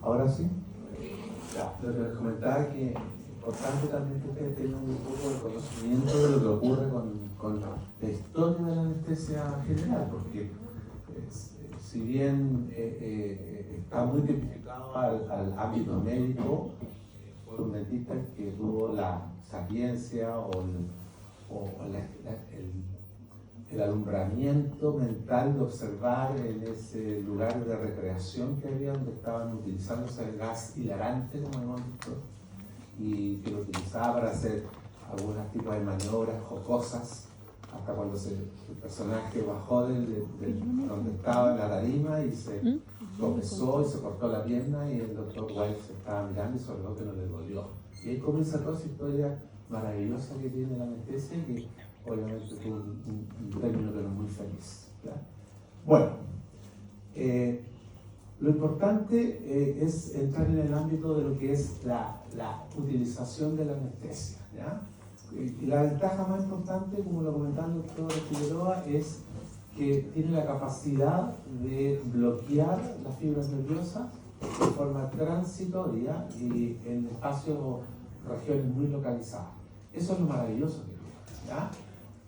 Ahora sí. Ya, lo que les comentaba es que es importante también que ustedes tengan un poco de conocimiento de lo que ocurre con la historia de la anestesia general, porque si bien está muy tipificado al ámbito médico, fue un dentista que tuvo la sapiencia o el alumbramiento mental de observar en ese lugar de recreación que había, donde estaban utilizando ese gas hilarante, como hemos visto, y que lo utilizaba para hacer algunos tipos de maniobras jocosas, hasta cuando el personaje bajó donde estaba en la tarima y se tropezó y se cortó la pierna, y el doctor White se estaba mirando y sobre todo que no le dolió. Y ahí comienza toda esa historia maravillosa que tiene la anestesia, y que obviamente fue un término que no es muy feliz, ¿ya? Bueno, lo importante es entrar en el ámbito de lo que es la utilización de la anestesia, ¿ya? Y la ventaja más importante, como lo comentaba el doctor Figueroa, es que tiene la capacidad de bloquear las fibras nerviosas de forma transitoria y en espacios o regiones muy localizadas. Eso es lo maravilloso que tiene, ¿ya?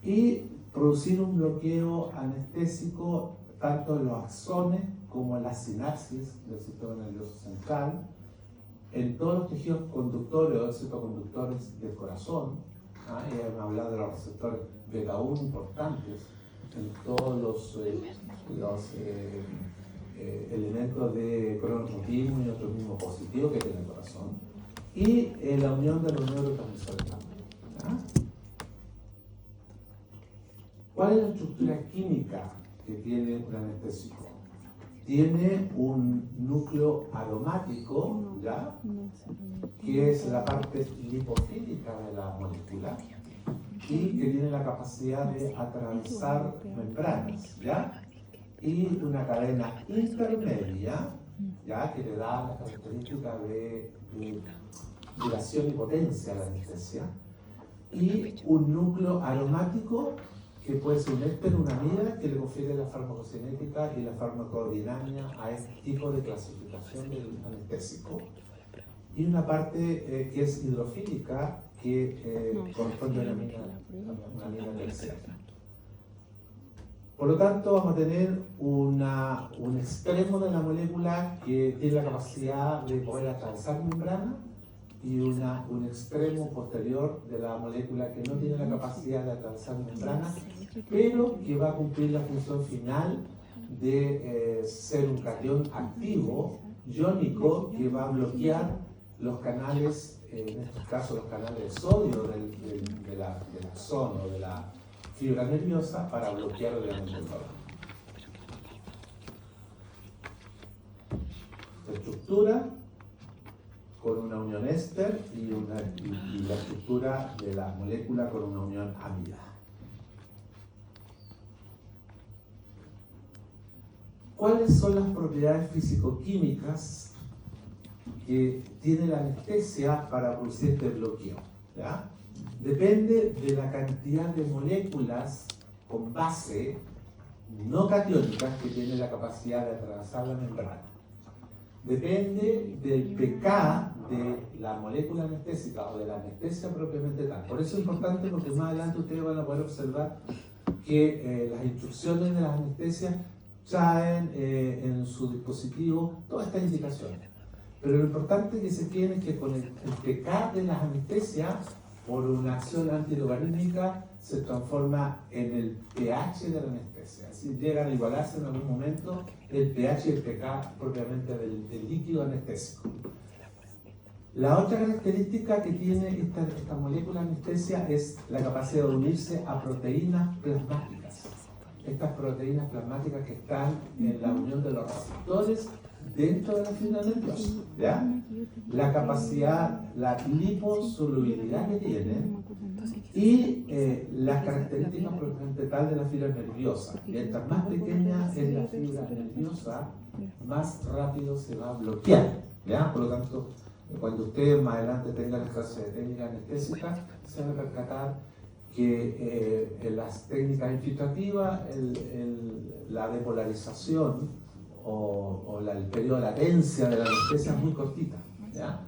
Y producir un bloqueo anestésico tanto en los axones como en las sinapsis del sistema nervioso central, en todos los tejidos conductores o citoconductores del corazón. Y hemos hablado de los receptores beta-1 importantes en todos los elementos de cronotropismo y otro positivo que tiene el corazón, y la unión de los neurotransmisores también, ¿ya? ¿Cuál es la estructura química que tiene un anestésico? Tiene un núcleo aromático, ¿ya?, que es la parte lipofílica de la molécula y que tiene la capacidad de atravesar membranas, ¿ya?, y una cadena intermedia, ¿ya?, que le da la característica de duración y potencia a la anestesia, y un núcleo aromático que puede ser un éster, una amida, que le confiere la farmacocinética y la farmacodinámica a este tipo de clasificación del anestésico, y una parte que es hidrofílica, que corresponde a una amina tercera. Por lo tanto, vamos a tener un extremo de la molécula que tiene la capacidad de poder atravesar membrana, y un extremo posterior de la molécula que no tiene la capacidad de atravesar membranas, pero que va a cumplir la función final de ser un catión activo, iónico, que va a bloquear los canales, en este caso los canales de sodio del axón o de la fibra nerviosa, para bloquear obviamente el dolor. La estructura con una unión éster y la estructura de la molécula con una unión amida. ¿Cuáles son las propiedades físico-químicas que tiene la anestesia para producir este bloqueo? ¿Ya? Depende de la cantidad de moléculas con base no catiónicas que tiene la capacidad de atravesar la membrana. Depende del pK de la molécula anestésica o de la anestesia propiamente tal. Por eso es importante, porque más adelante ustedes van a poder observar que las instrucciones de las anestesias traen en su dispositivo todas estas indicaciones. Pero lo importante que se tiene es que con el pK de las anestesias, por una acción antilogarítmica, se transforma en el pH de la anestesia. Así llegan a igualarse en algún momento el pH y el pK propiamente del líquido anestésico. La otra característica que tiene esta molécula anestesia es la capacidad de unirse a proteínas plasmáticas. Estas proteínas plasmáticas que están en la unión de los receptores dentro de la fibra nerviosa, ¿ya? La capacidad, la liposolubilidad que tienen y las características propiamente tal de la fibra nerviosa. Mientras más pequeña es la fibra nerviosa, más rápido se va a bloquear, ¿ya? Por lo tanto, cuando ustedes más adelante tengan las clases de técnica anestésica, se van a percatar que en las técnicas infiltrativas la depolarización el periodo de latencia de la anestesia es muy cortita, ¿ya?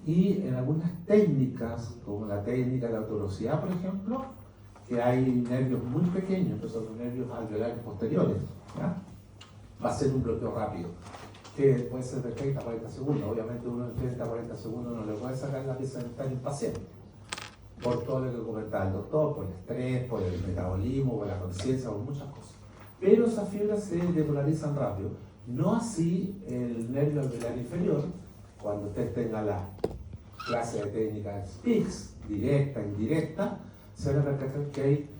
Y en algunas técnicas, como la técnica de la autovelocidad, por ejemplo, que hay nervios muy pequeños, que son los nervios alveolares posteriores, ¿ya? Va a ser un bloqueo rápido, que puede ser de 30 a 40 segundos. Obviamente uno en 30 a 40 segundos no le puede sacar la pieza dental al paciente, por todo lo que comentaba el doctor, por el estrés, por el metabolismo, por la conciencia, por muchas cosas. Pero esas fibras se depolarizan rápido. No así el nervio alveolar inferior. Cuando usted tenga la clase de técnica SPICS, directa, indirecta, se van a percatar que ahí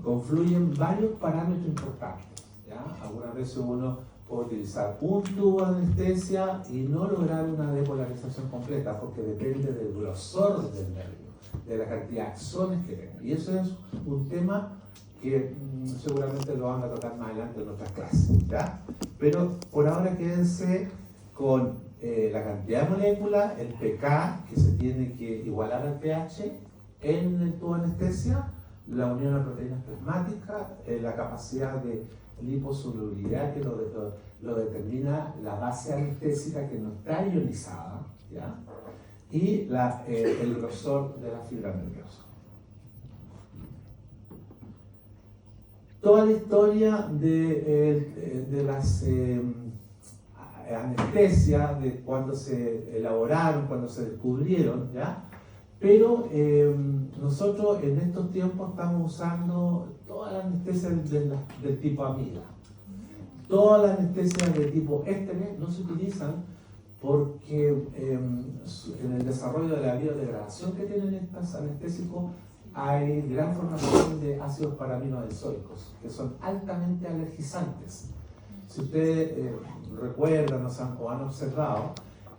confluyen varios parámetros importantes, ¿ya? Algunas veces uno puede utilizar un tubo de anestesia y no lograr una depolarización completa, porque depende del grosor del nervio, de la cantidad de axones que tenga. Y eso es un tema que seguramente lo van a tocar más adelante en otras clases, ¿ya? Pero por ahora quédense con la cantidad de moléculas, el pK que se tiene que igualar al pH en el tubo de anestesia, la unión a proteínas plasmáticas, la capacidad de liposolubilidad que lo determina la base anestésica que no está ionizada, ¿ya? Y el grosor de la fibra nerviosa. Toda la historia de las anestesias, de cuando se elaboraron, cuando se descubrieron, ¿ya? Pero nosotros en estos tiempos estamos usando toda la anestesia del tipo amida. Todas las anestesias de tipo ésteres no se utilizan porque en el desarrollo de la biodegradación que tienen estos anestésicos hay gran formación de ácidos paraminobenzoicos que son altamente alergizantes. Si ustedes recuerdan o han observado,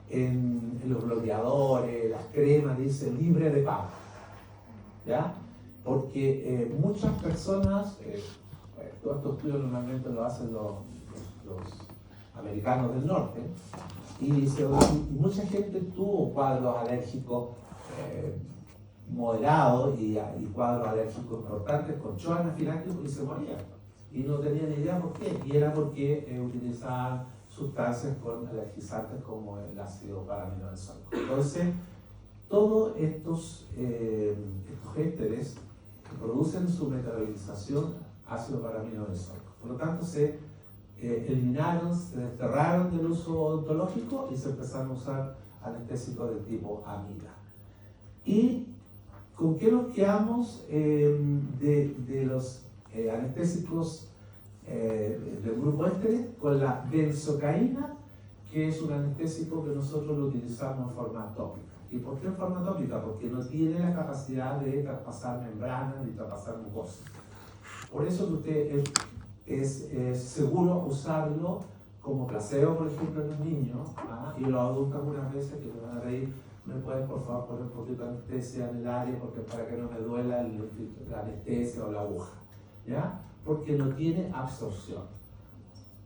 en los bloqueadores, las cremas, dice libre de PAP, ¿ya? Porque muchas personas, todos estos estudios normalmente lo hacen los americanos del norte, y mucha gente tuvo cuadros alérgicos moderados y cuadros alérgicos importantes con shock anafiláctico y se morían. Y no tenían idea por qué. Y era porque utilizaban sustancias con alergizantes como el ácido paraminobenzoico. Entonces, todos estos ésteres producen su metabolización ácido paraminobenzoico. Por lo tanto, se eliminaron, se desterraron del uso odontológico y se empezaron a usar anestésicos de tipo amida. ¿Y con qué nos quedamos de los anestésicos del grupo ésteres? Con la benzocaína, que es un anestésico que nosotros lo utilizamos en forma tópica. ¿Y por qué en forma tópica? Porque no tiene la capacidad de traspasar membranas ni traspasar mucosas. Por eso que usted es seguro usarlo como placebo, por ejemplo, en los niños, ¿ah? Y los adultos algunas veces que me van a reír, ¿me pueden por favor poner un poquito de anestesia en el área porque para que no me duela la anestesia o la aguja? ¿Ya? Porque no tiene absorción.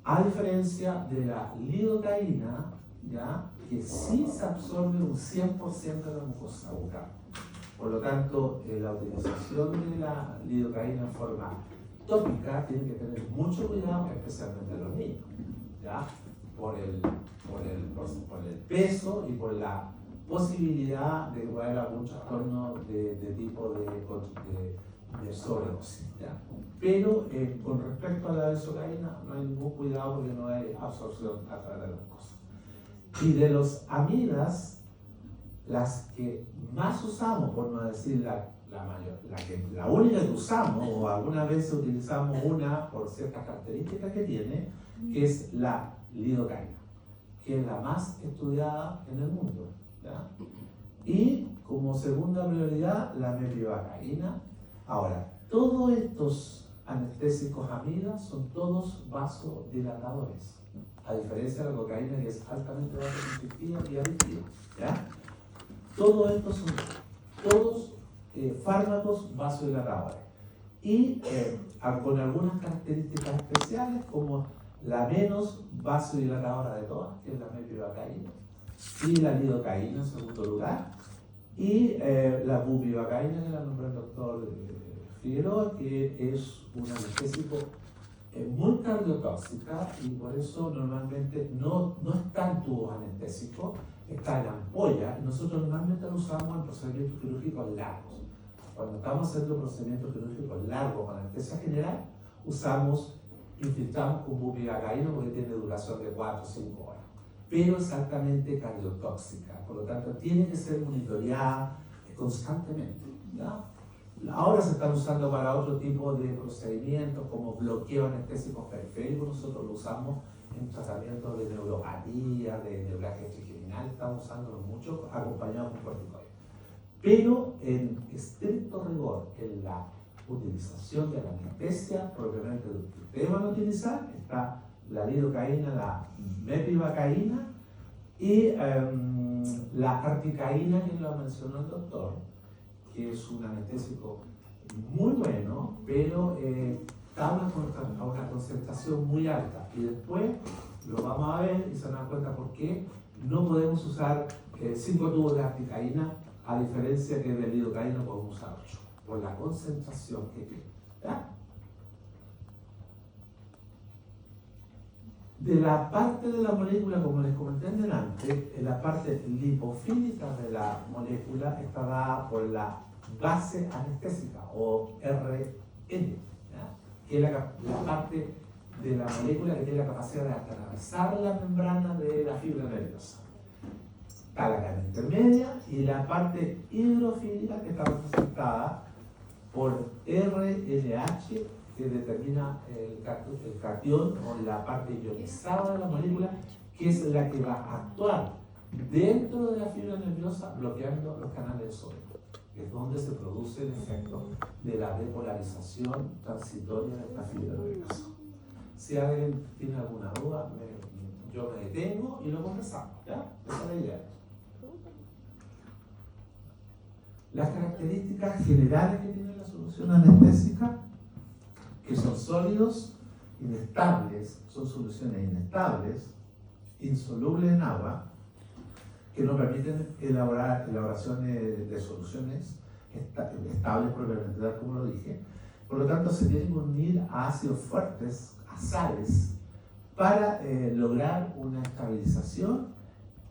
A diferencia de la lidocaína, ¿ya? Que sí se absorbe un 100% de la mucosa bucal. Por lo tanto, la utilización de la lidocaína en forma tópica tiene que tener mucho cuidado, especialmente los niños, ¿ya? Por el peso y por la posibilidad de que pueda haber algún trastorno de tipo de sobredosis, ¿ya? Pero con respecto a la benzocaína no hay ningún cuidado porque no hay absorción a través de las cosas. Y de los amidas, las que más usamos, por no decir la única que usamos, o alguna vez utilizamos una por ciertas características que tiene, que es la lidocaína, que es la más estudiada en el mundo, ¿ya? Y como segunda prioridad, la mepivacaína. Ahora, todos estos anestésicos amidas son todos vasodilatadores, a diferencia de la cocaína, que es altamente vasoconstrictiva y adictiva, ¿ya? Todos estos son fármacos vasodilatadores y con algunas características especiales, como la menos vasodilatadora de todas, que es la mepivacaína, y la lidocaína en segundo lugar, y la bupivacaína, que la nombró el doctor Figueroa, que es un anestésico muy cardiotóxica y por eso normalmente no está en tubos anestésicos, está en ampolla. Nosotros normalmente lo usamos en procedimientos quirúrgicos largos. Cuando estamos haciendo procedimientos quirúrgicos largos con anestesia general, infiltramos con bupivacaína porque tiene duración de 4 o 5 horas, pero exactamente cardiotóxica, por lo tanto tiene que ser monitoreada constantemente, ¿ya? Ahora se están usando para otro tipo de procedimientos como bloqueo anestésicos periféricos. Nosotros lo usamos en tratamientos de neuropatía, de neuralgia trigeminal, estamos usándolo mucho acompañado con corticoides. Pero en estricto rigor, en la utilización de la anestesia propiamente que ustedes van a utilizar, está la lidocaína, la mepivacaína y la articaína, que lo mencionó el doctor, que es un anestésico muy bueno, pero está a una concentración muy alta. Y después lo vamos a ver y se van a dar cuenta por qué no podemos usar 5 tubos de articaína, a diferencia que del lidocaína podemos usar 8, por la concentración que tiene. ¿Ya? De la parte de la molécula, como les comenté delante, la parte lipofílica de la molécula está dada por la base anestésica o RN, ¿ya? Que es la parte de la molécula que tiene la capacidad de atravesar la membrana de la fibra nerviosa. Está la cadena intermedia y la parte hidrofílica que está representada por RNH, que determina el catión o la parte ionizada de la molécula, que es la que va a actuar dentro de la fibra nerviosa bloqueando los canales de sodio, que es donde se produce el efecto de la depolarización transitoria de esta fibra nerviosa. Si alguien tiene alguna duda, yo me detengo y lo conversamos, ¿ya? Esa es la idea. Las características generales que tiene la solución anestésica, que son sólidos, inestables, son soluciones inestables, insolubles en agua, que no permiten elaboraciones de soluciones estables propiamente tal, como lo dije. Por lo tanto, se tienen que unir a ácidos fuertes, a sales, para lograr una estabilización,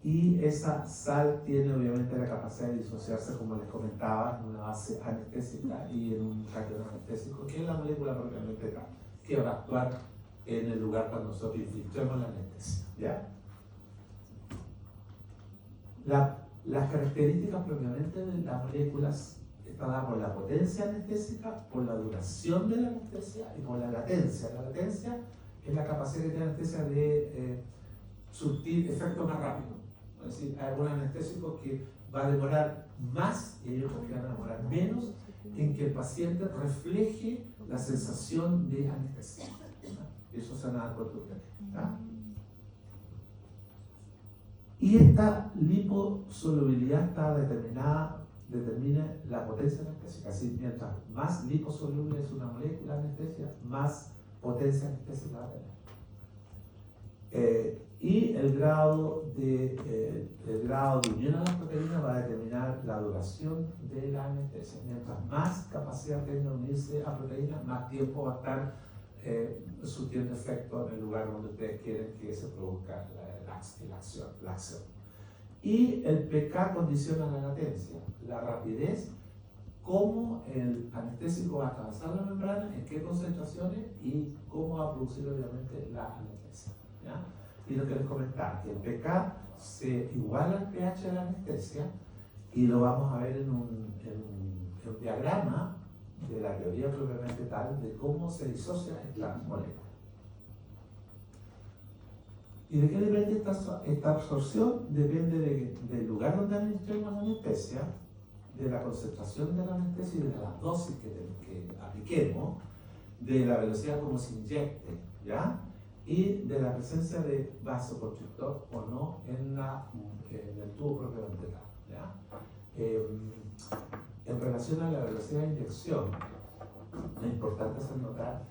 y esa sal tiene obviamente la capacidad de disociarse, como les comentaba, en una base anestésica y en un catión anestésico, que es la molécula propiamente tal, que va a actuar en el lugar cuando nosotros infiltremos la anestesia, ¿ya? Las características propiamente de las moléculas están dadas por la potencia anestésica, por la duración de la anestesia y por la latencia. La latencia es la capacidad que tiene la anestesia de surtir efectos más rápido. Es decir, hay algunos anestésicos que va a demorar más y hay otros que van a demorar menos en que el paciente refleje la sensación de anestesia. Eso se van a dar cuenta ustedes. Y esta liposolubilidad está determina la potencia anestésica. Así, mientras más liposoluble es una molécula de anestesia, más potencia anestésica va a tener. Y el grado de unión a la proteína va a determinar la duración de la anestesia. Mientras más capacidad tenga de unirse a proteína, más tiempo va a estar surtiendo efecto en el lugar donde ustedes quieren que se produzca la acción. Y el pK condiciona la latencia, la rapidez, cómo el anestésico va a atravesar la membrana, en qué concentraciones y cómo va a producir obviamente la anestesia, ¿ya? Y lo que les comentaba, que el pK se iguala al pH de la anestesia, y lo vamos a ver en un diagrama de la teoría propiamente tal de cómo se disocia esta molécula. ¿Y de qué depende esta absorción? Depende del lugar donde administremos la anestesia, de la concentración de la anestesia y de la dosis que apliquemos, de la velocidad como se inyecte, ¿ya? Y de la presencia de vasoconstrictor o no en el tubo propiamente tal, ¿ya? En relación a la velocidad de inyección, lo importante es notar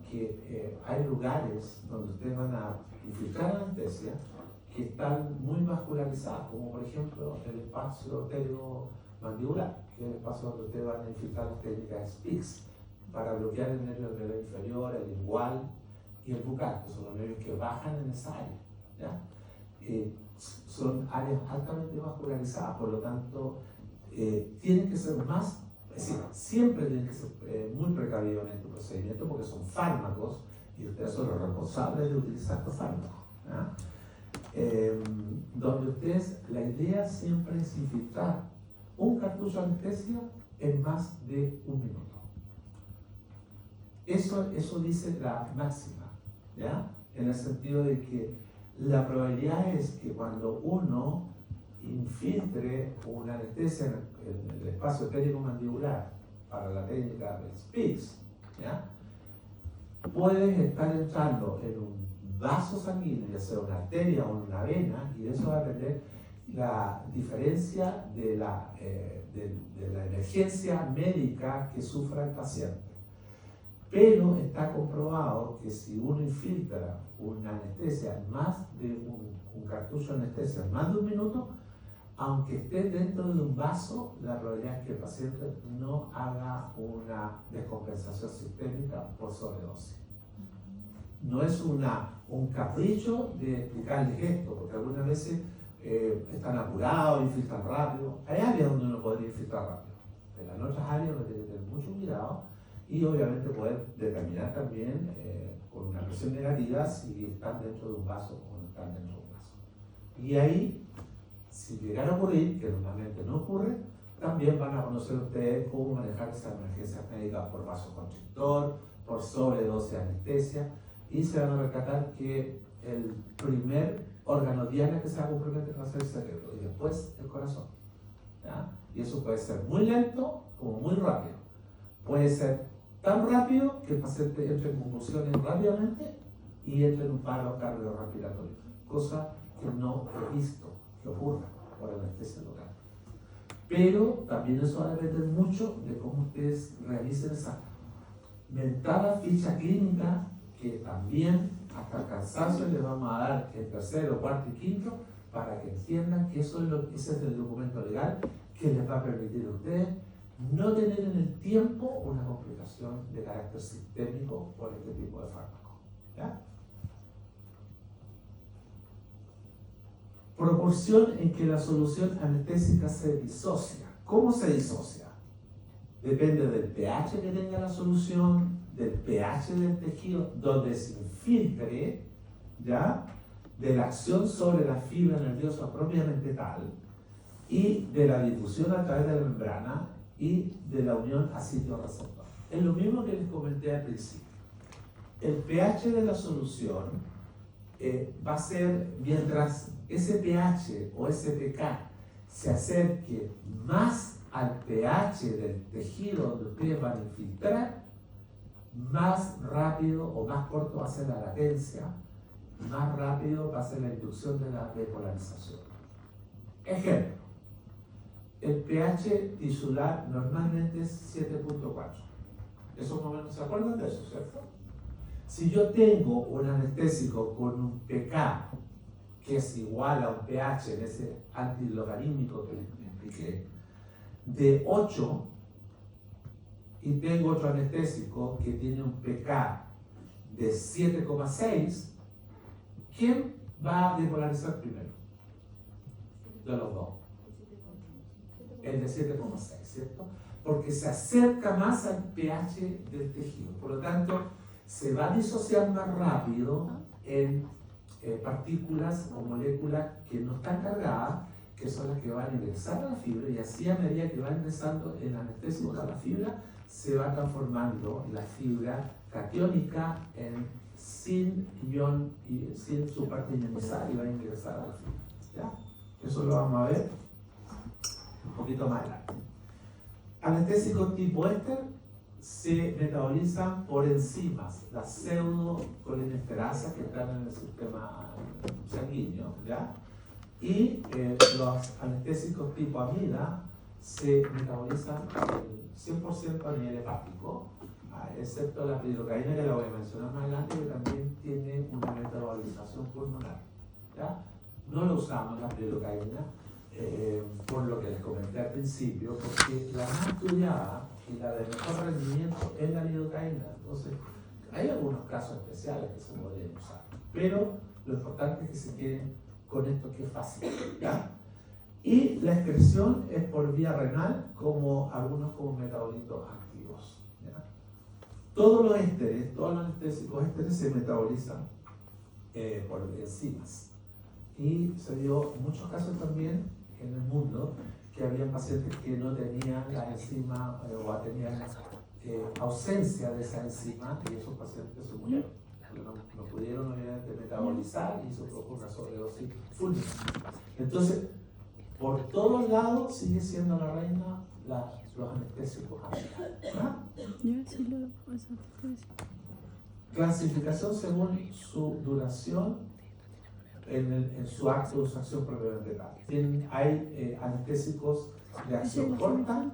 que hay lugares donde ustedes van a infiltrar la anestesia que están muy vascularizados, como por ejemplo el espacio pteromandibular, que es el espacio donde ustedes van a infiltrar las técnicas de SPICS, para bloquear el nervio del dedo inferior, el lingual y el bucal, que son los nervios que bajan en esa área. ¿Ya? Son áreas altamente vascularizadas, por lo tanto, tienen que ser más, es decir, siempre tienen que ser muy precavidos en este procedimiento porque son fármacos y ustedes son los responsables de utilizar estos fármacos. ¿Ya? Donde ustedes, la idea siempre es infiltrar un cartucho de anestesia en más de un minuto. Eso dice la máxima, ¿ya? En el sentido de que la probabilidad es que cuando uno infiltre una anestesia en el espacio técnico-mandibular para la técnica de SPICS, ¿ya? Puedes estar entrando en un vaso sanguíneo, ya sea una arteria o una vena, y de eso va a depender la diferencia de la emergencia médica que sufra el paciente. Pero está comprobado que si uno infiltra una anestesia, más de un cartucho de anestesia en más de un minuto, aunque esté dentro de un vaso, la probabilidad es que el paciente no haga una descompensación sistémica por sobredosis. No es un capricho de explicarles esto, porque algunas veces están apurados, infiltran rápido. Hay áreas donde uno podría infiltrar rápido, pero en otras áreas uno tiene que tener mucho cuidado y obviamente poder determinar también con una presión negativa si están dentro de un vaso o no están dentro de un vaso. Y ahí, si llegara a ocurrir, que normalmente no ocurre, también van a conocer ustedes cómo manejar esas emergencias médicas por vasoconstrictor, por sobredosis de anestesia, y se van a percatar que el primer órgano diana que se va a comprometer va a ser el cerebro y después el corazón. ¿Ya? Y eso puede ser muy lento como muy rápido. Puede ser tan rápido que el paciente entre en convulsiones rápidamente y entre en un paro cardiorrespiratorio, cosa que no he visto que ocurra por anestesia local. Pero también eso va a depender mucho de cómo ustedes realicen esa mentada ficha clínica que también hasta el cansancio les vamos a dar el tercero, cuarto y quinto para que entiendan que ese es el documento legal que les va a permitir a ustedes no tener en el tiempo una complicación de carácter sistémico por este tipo de fármaco. ¿Ya? Proporción en que la solución anestésica se disocia. ¿Cómo se disocia? Depende del pH que tenga la solución, del pH del tejido donde se infiltre, ¿ya? De la acción sobre la fibra nerviosa propiamente tal y de la difusión a través de la membrana y de la unión a sitio receptor. Es lo mismo que les comenté al principio. El pH de la solución va a ser, mientras ese pH o ese pK se acerque más al pH del tejido donde ustedes van a infiltrar, más rápido o más corto va a ser la latencia, más rápido va a ser la inducción de la depolarización. Ejemplo, el pH tisular normalmente es 7.4. Eso más o menos, ¿se acuerdan de eso, cierto? Si yo tengo un anestésico con un pK que es igual a un pH en ese antilogarítmico que les expliqué, de 8, y tengo otro anestésico que tiene un pK de 7,6, ¿quién va a depolarizar primero? De los dos. El de 7,6, ¿cierto? Porque se acerca más al pH del tejido. Por lo tanto, se va a disociar más rápido en partículas o moléculas que no están cargadas, que son las que van a ingresar a la fibra, y así a medida que va ingresando el anestésico a la fibra, se va transformando la fibra catiónica en sin ion y sin su parte ionizada y va a ingresar a la fibra. ¿Ya? Eso lo vamos a ver un poquito más adelante. Anestésicos tipo éster se metabolizan por enzimas, las pseudocolinesterasas que están en el sistema sanguíneo, ¿ya? Y los anestésicos tipo amida se metabolizan 100% a nivel hepático, excepto la lidocaína, que la voy a mencionar más adelante, que también tiene una metabolización pulmonar. ¿Ya? No lo usamos la lidocaína, por lo que les comenté al principio, porque la más estudiada y la de mejor rendimiento es la lidocaína. Entonces, hay algunos casos especiales que se podrían usar, pero lo importante es que se queden con esto que es fácil, ¿ya? Y la excreción es por vía renal, como algunos como metabolitos activos, ¿ya? Todos los ésteres, todos los anestésicos ésteres se metabolizan por enzimas. Y se dio en muchos casos también en el mundo que había pacientes que no tenían la enzima o tenían ausencia de esa enzima, y esos pacientes se murieron. No pudieron obviamente metabolizar y se produjo una sobredosis fulminante. Entonces, por todos lados sigue siendo la reina los anestésicos ¿ah? Clasificación según su duración en su acto de acción propiamente tal. Hay anestésicos de acción corta,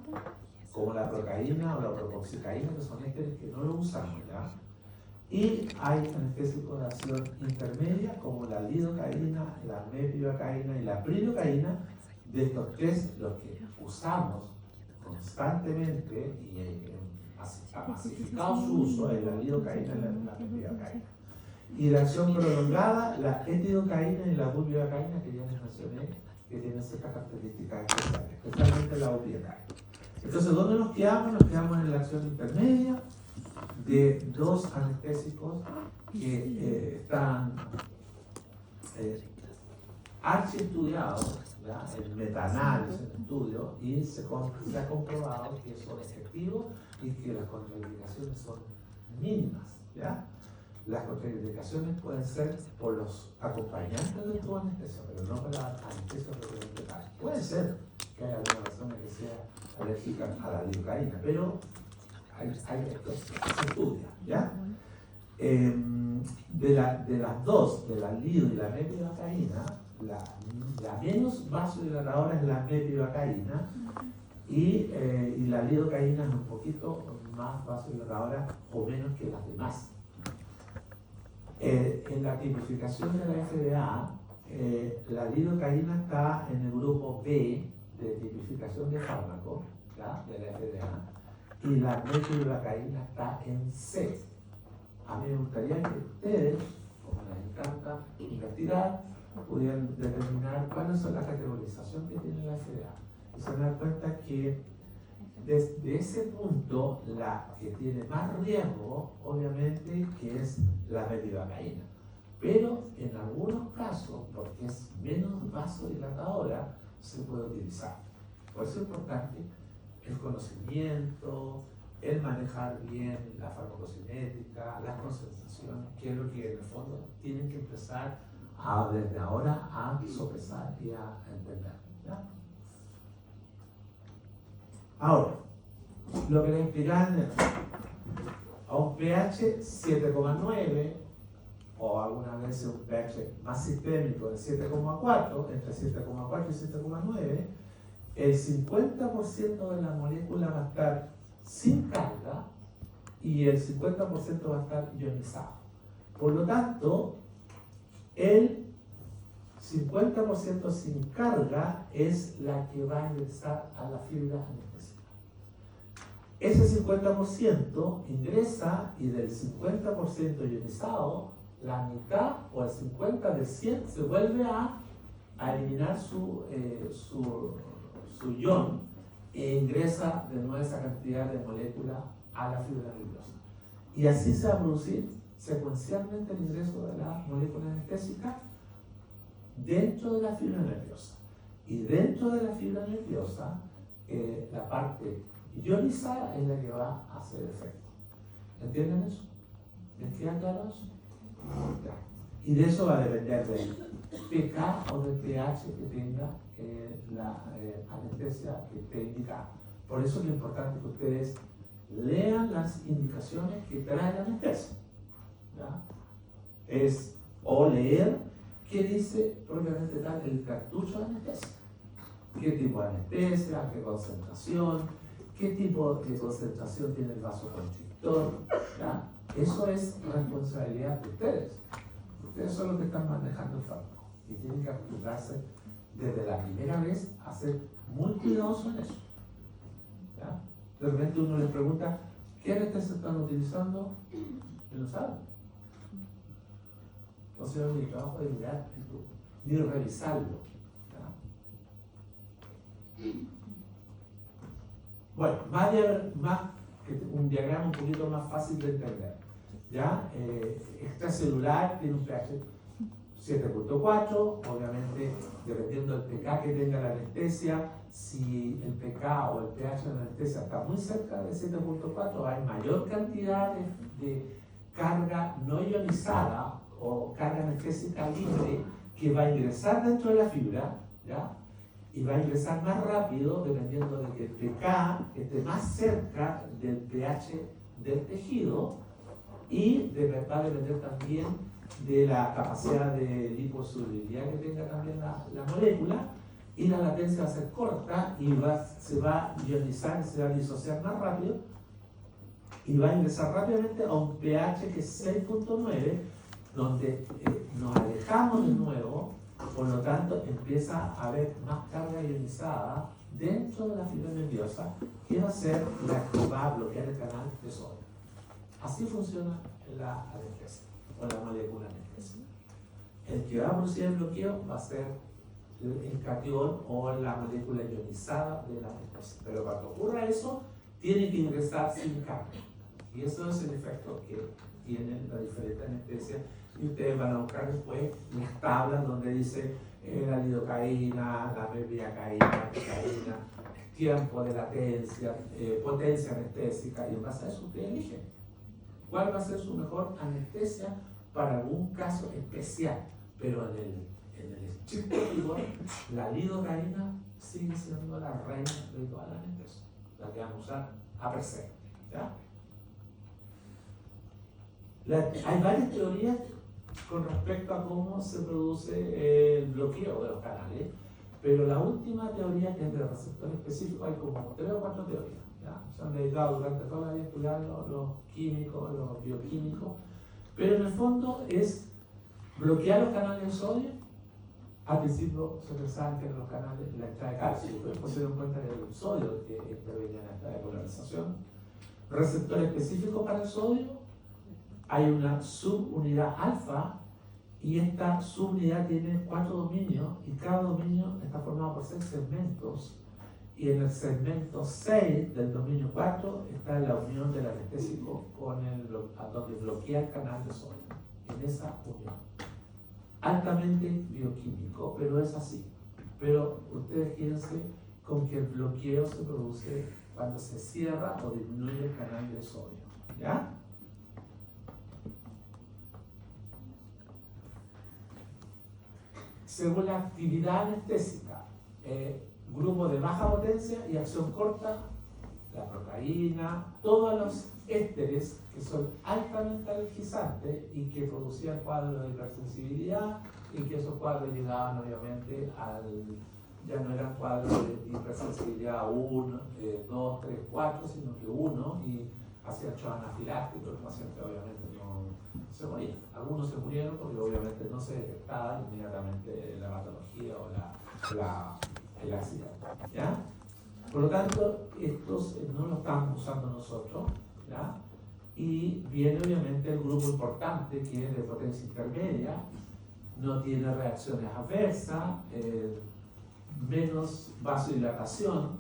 como la procaína o la propoxicaína, que son ésteres que no lo usamos, ¿ya? Y hay anestésicos de acción intermedia, como la lidocaína, la mepivacaína y la prilocaína. De estos tres, los que usamos constantemente y ha pacificado su uso es la lidocaína y la mepivacaína. Y de acción prolongada, la etidocaína y la bupivacaína, que ya les mencioné, que tienen ciertas características especiales, especialmente la bupivacaína. Entonces, ¿dónde nos quedamos? Nos quedamos en la acción intermedia de dos anestésicos que están archiestudiados, el metaanálisis en estudio, y se ha comprobado que son efectivos y que las contraindicaciones son mínimas, ¿ya? Las contraindicaciones pueden ser por los acompañantes de tu anestesia, pero no por la anestesia propiamente tal. Puede ser que haya alguna persona que sea alérgica a la lidocaína, pero se estudia, ¿ya? De las dos, de la lido y la mepivacaína, la menos vasodilatadora es la mepivacaína y la lidocaína es un poquito más vasodilatadora o menos que las demás. En la tipificación de la FDA, la lidocaína está en el grupo B de tipificación de fármaco, ¿ya? De la FDA, y la mepivacaína está en C. A mí me gustaría que ustedes, como les encanta investigar, pudieran determinar cuáles son las categorizaciones que tiene la FDA. Y se dan cuenta que desde ese punto, la que tiene más riesgo, obviamente, que es la mepivacaína. Pero en algunos casos, porque es menos vasodilatadora, se puede utilizar. Por eso es importante el conocimiento, el manejar bien la farmacocinética, las concentraciones, que es lo que en el fondo tienen que empezar desde ahora a sopesar y a entender, ¿ya? Ahora, lo que les explicaba a un pH 7,9 o algunas veces un pH más sistémico de 7,4, entre 7,4 y 7,9, el 50% de la molécula va a estar sin carga y el 50% va a estar ionizado. Por lo tanto, el 50% sin carga es la que va a ingresar a la fibra anestésica. Ese 50% ingresa y del 50% ionizado, la mitad o el 50 de 100 se vuelve a eliminar su ion e ingresa de nuevo esa cantidad de molécula a la fibra nerviosa. Y así se va a producir secuencialmente el ingreso de la molécula anestésica dentro de la fibra nerviosa. Y dentro de la fibra nerviosa, la parte ionizada es la que va a hacer efecto. ¿Entienden eso? ¿Les queda claro eso? Ya. Y de eso va a depender del pK o del pH que tenga la anestesia que esté indicada. Por eso es lo importante que ustedes lean las indicaciones que trae la anestesia, ¿ya? O leer qué dice propiamente tal el cartucho de anestesia. ¿Qué tipo de anestesia? ¿Qué concentración? ¿Qué tipo de concentración tiene el vasoconstrictor? ¿Ya? Eso es responsabilidad de ustedes. Ustedes son los que están manejando el fármaco y tienen que acostumbrarse desde la primera vez a ser muy cuidadosos en eso, ¿ya? De repente uno les pregunta, ¿qué anestesia están utilizando? Y no saben. Entonces mi trabajo es mirar ni revisarlo. ¿Ya? Bueno, más que un diagrama un poquito más fácil de entender. ¿Ya? Extracelular tiene un pH 7.4, obviamente dependiendo del pK que tenga la anestesia, si el pK o el pH de la anestesia está muy cerca de 7.4, hay mayor cantidad de carga no ionizada o carga anestésica libre que va a ingresar dentro de la fibra, ¿ya? Y va a ingresar más rápido dependiendo de que el pK esté más cerca del pH del tejido y va a depender también de la capacidad de liposolubilidad que tenga también la molécula, y la latencia va a ser corta y se va a ionizar, se va a disociar más rápido y va a ingresar rápidamente a un pH que es 6.9, donde nos alejamos de nuevo, por lo tanto empieza a haber más carga ionizada dentro de la fibra nerviosa, que va a ser la que va a bloquear el canal de sodio. Así funciona la anestesia o la molécula anestesia. El que va a producir el bloqueo va a ser el catión o la molécula ionizada de la anestesia. Pero cuando ocurra eso, tiene que ingresar sin carga. Y eso es el efecto que tienen las diferentes anestesias. Y ustedes van a buscar después las tablas donde dice la lidocaína, la mepiacaína, tiempo de latencia, potencia anestésica, y en base a eso ustedes eligen cuál va a ser su mejor anestesia para algún caso especial. Pero en el estricto rigor, la lidocaína sigue siendo la reina de toda la anestesia, la que van a usar a per se. ¿Ya? Hay varias teorías con respecto a cómo se produce el bloqueo de los canales, pero la última teoría, que es de receptor específico, hay como 3 o 4 teorías. ¿Ya? Se han dedicado durante toda la vida a estudiar los químicos, los bioquímicos, pero en el fondo es bloquear los canales de sodio. Al principio se pensaba que eran los canales de la entrada de calcio, pero después se dieron cuenta que era el sodio que intervenía en la entrada de polarización. Receptor específico para el sodio, hay una subunidad alfa, y esta subunidad tiene 4 dominios, y cada dominio está formado por 6 segmentos, y en el segmento 6 del dominio 4 está la unión del anestésico con donde bloquea el canal de sodio, en esa unión. Altamente bioquímico, pero es así. Pero ustedes quédense con que el bloqueo se produce cuando se cierra o disminuye el canal de sodio. ¿Ya? Según la actividad anestésica, grupo de baja potencia y acción corta, la procaína, todos los ésteres que son altamente alergizantes y que producían cuadros de hipersensibilidad, y que esos cuadros llegaban obviamente ya no eran cuadros de hipersensibilidad 1, 2, 3, 4, sino que 1, y hacían shock anafiláctico. El paciente obviamente no se moría. Algunos se murieron porque obviamente no se detectaba inmediatamente la patología o el accidente. ¿Ya? Por lo tanto, estos no los estamos usando nosotros, ¿ya? Y viene obviamente el grupo importante, que es de potencia intermedia, no tiene reacciones adversas, menos vasodilatación,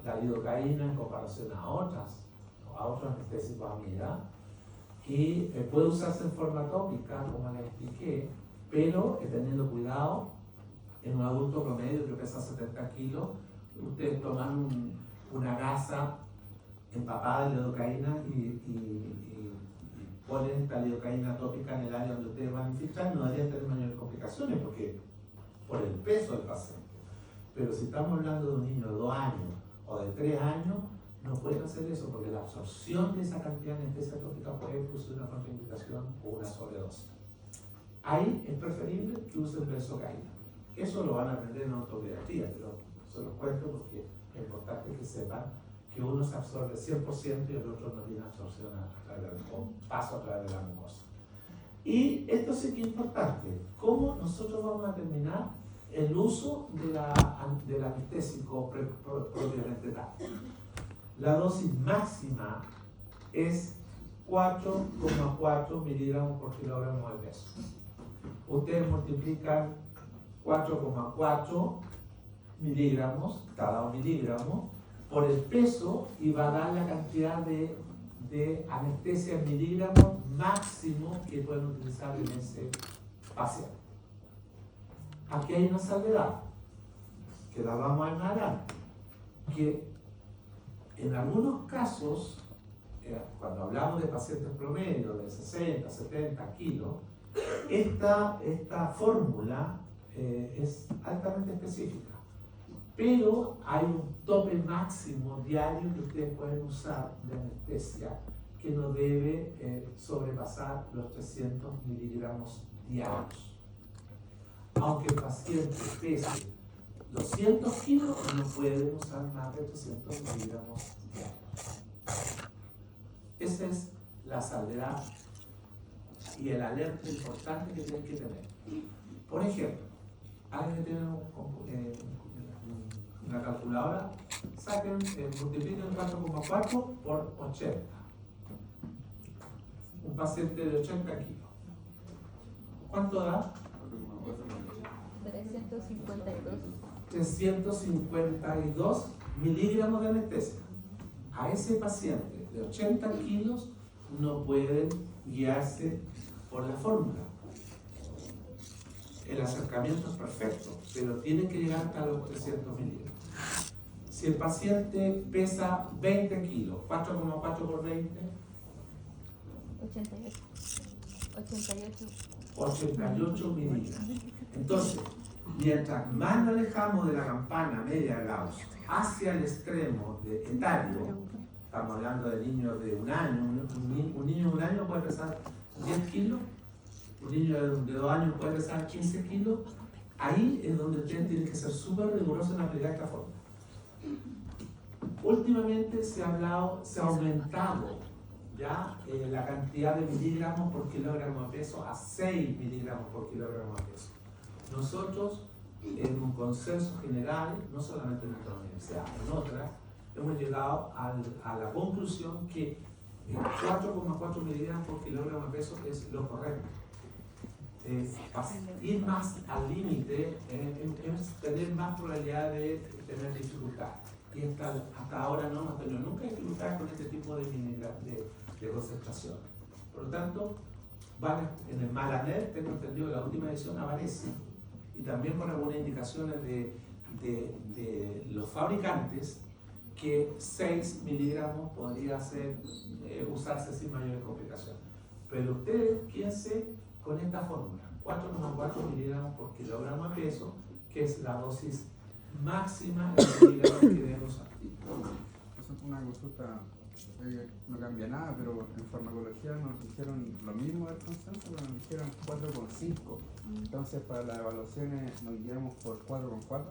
la lidocaína en comparación a otros anestésicos amida, y puede usarse en forma tópica, como les expliqué, pero teniendo cuidado. En un adulto promedio que pesa 70 kilos, ustedes toman una gasa empapada de lidocaína y ponen esta lidocaína tópica en el área donde ustedes van a infiltrar, no deberían tener mayores complicaciones porque por el peso del paciente. Pero si estamos hablando de un niño de 2 años o de 3 años, no pueden hacer eso porque la absorción de esa cantidad de anestesia tópica puede producir una contraindicación o una sobredosis. Ahí es preferible que usen benzocaína. Eso lo van a aprender en autopediatría, pero se los cuento porque es importante que sepan que uno se absorbe 100% y el otro no tiene absorción o paso a través de la mucosa. Y esto sí que es importante, cómo nosotros vamos a determinar el uso del anestésico propiamente tal. La dosis máxima es 4,4 miligramos por kilogramo de peso. Ustedes multiplican 4,4 miligramos, cada 1 miligramo, por el peso y va a dar la cantidad de anestesia en miligramos máximo que pueden utilizar en ese paciente. Aquí hay una salvedad, que la vamos a aclarar, que en algunos casos, cuando hablamos de pacientes promedio de 60, 70 kilos, esta fórmula es altamente específica, pero hay un tope máximo diario que ustedes pueden usar de anestesia que no debe sobrepasar los 300 miligramos diarios. Aunque el paciente pese 200 kilos, no pueden usar más de 300 miligramos diarios. Esa es la salvedad y el alerta importante que tienen que tener. Por ejemplo, alguien que tiene una calculadora, saquen, multipliquen 4,4 por 80. Un paciente de 80 kilos. ¿Cuánto da? 352. 352 miligramos de anestesia. A ese paciente de 80 kilos no pueden guiarse por la fórmula. El acercamiento es perfecto, pero tienen que llegar hasta los 300 miligramos. Si el paciente pesa 20 kilos, 4,4 por 20, 88 miligramos. Entonces, mientras más nos alejamos de la campana media de Gauss hacia el extremo etario, estamos hablando de niños de un año, un niño de un año puede pesar 10 kilos, un niño de 2 años puede pesar 15 kilos, ahí es donde usted tiene que ser súper riguroso en aplicar esta fórmula. Últimamente se ha aumentado ya la cantidad de miligramos por kilogramo de peso a 6 miligramos por kilogramo de peso. Nosotros, en un consenso general, no solamente en nuestra universidad, en otras, hemos llegado a la conclusión que 4,4 miligramos por kilogramo de peso es lo correcto. Ir más al límite es tener más probabilidad de tener dificultad. Y hasta ahora no hemos tenido nunca dificultades con este tipo de concentración. Por lo tanto, en el Malaner, tengo entendido que la última edición aparece, y también con algunas indicaciones de los fabricantes, que 6 miligramos podría usarse sin mayores complicaciones. Pero ustedes quédense con esta fórmula, 4,4 miligramos por kilogramo de peso, que es la dosis máxima en miligramos que debemos usar. Una consulta, no cambia nada, pero en farmacología nos dijeron lo mismo del consenso, pero nos dijeron 4,5. Entonces, para las evaluaciones nos guiamos por 4,4.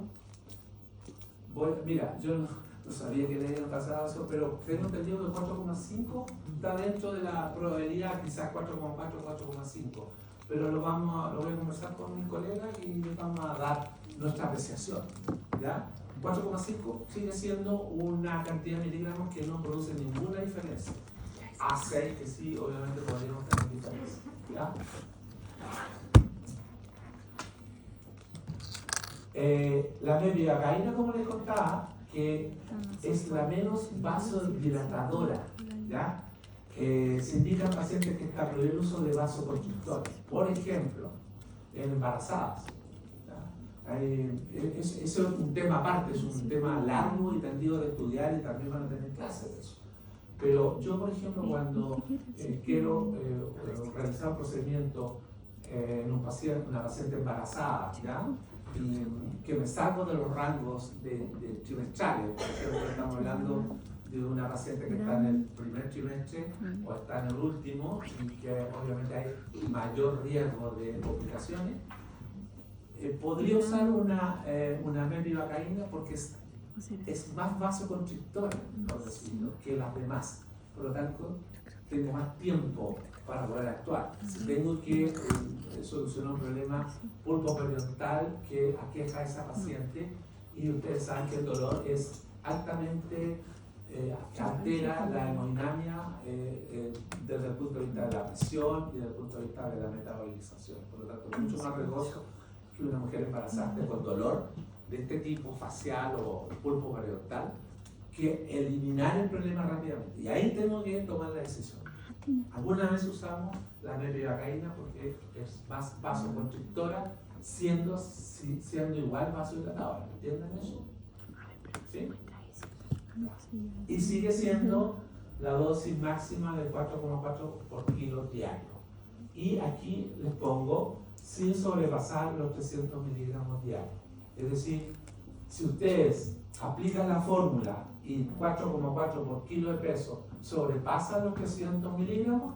Mira, yo no sabía que le habían pasado eso, pero tengo entendido que 4,5 está dentro de la probabilidad, quizás 4,4, 4,5. Pero lo voy a conversar con mis colegas y les vamos a dar nuestra apreciación. ¿Ya? 4,5 sigue siendo una cantidad de miligramos que no produce ninguna diferencia. A 6 que sí, obviamente podríamos tener diferencia. ¿Ya? La mepivacaína, como les contaba, que es la menos vasodilatadora, ¿ya? Se indica en pacientes que está prohibido el uso de vasoconstrictores, por ejemplo, en embarazadas. Eso es un tema aparte, es un tema largo y tendido de estudiar, y también van a tener clases de eso. Pero yo, por ejemplo, cuando quiero realizar un procedimiento en una paciente embarazada, ¿ya? Y que me salgo de los rangos de trimestrales, por ejemplo, estamos hablando de una paciente que está en el primer trimestre o está en el último, y que obviamente hay mayor riesgo de complicaciones, podría usar una mepivacaína porque es más vasoconstrictora, por decirlo, que las demás. Por lo tanto, tengo más tiempo para poder actuar. Si tengo que solucionar un problema pulpoperiodontale que aqueja a esa paciente, y ustedes saben que el dolor es altamente altera la hemodinamia desde el punto de vista de la presión y desde el punto de vista de la metabolización. Por lo tanto, es mucho más riesgoso que una mujer embarazada esté con dolor de este tipo, facial o pulpo periodontal, que eliminar el problema rápidamente. Y ahí tengo que tomar la decisión. Algunas veces usamos la mepivacaína porque es más vasoconstrictora, siendo igual vasodilatadora. ¿Entienden eso? ¿Sí? Y sigue siendo la dosis máxima de 4,4 por kilo diario. Y aquí les pongo sin sobrepasar los 300 miligramos diarios. Es decir, si ustedes aplican la fórmula y 4,4 por kilo de peso sobrepasan los 300 miligramos,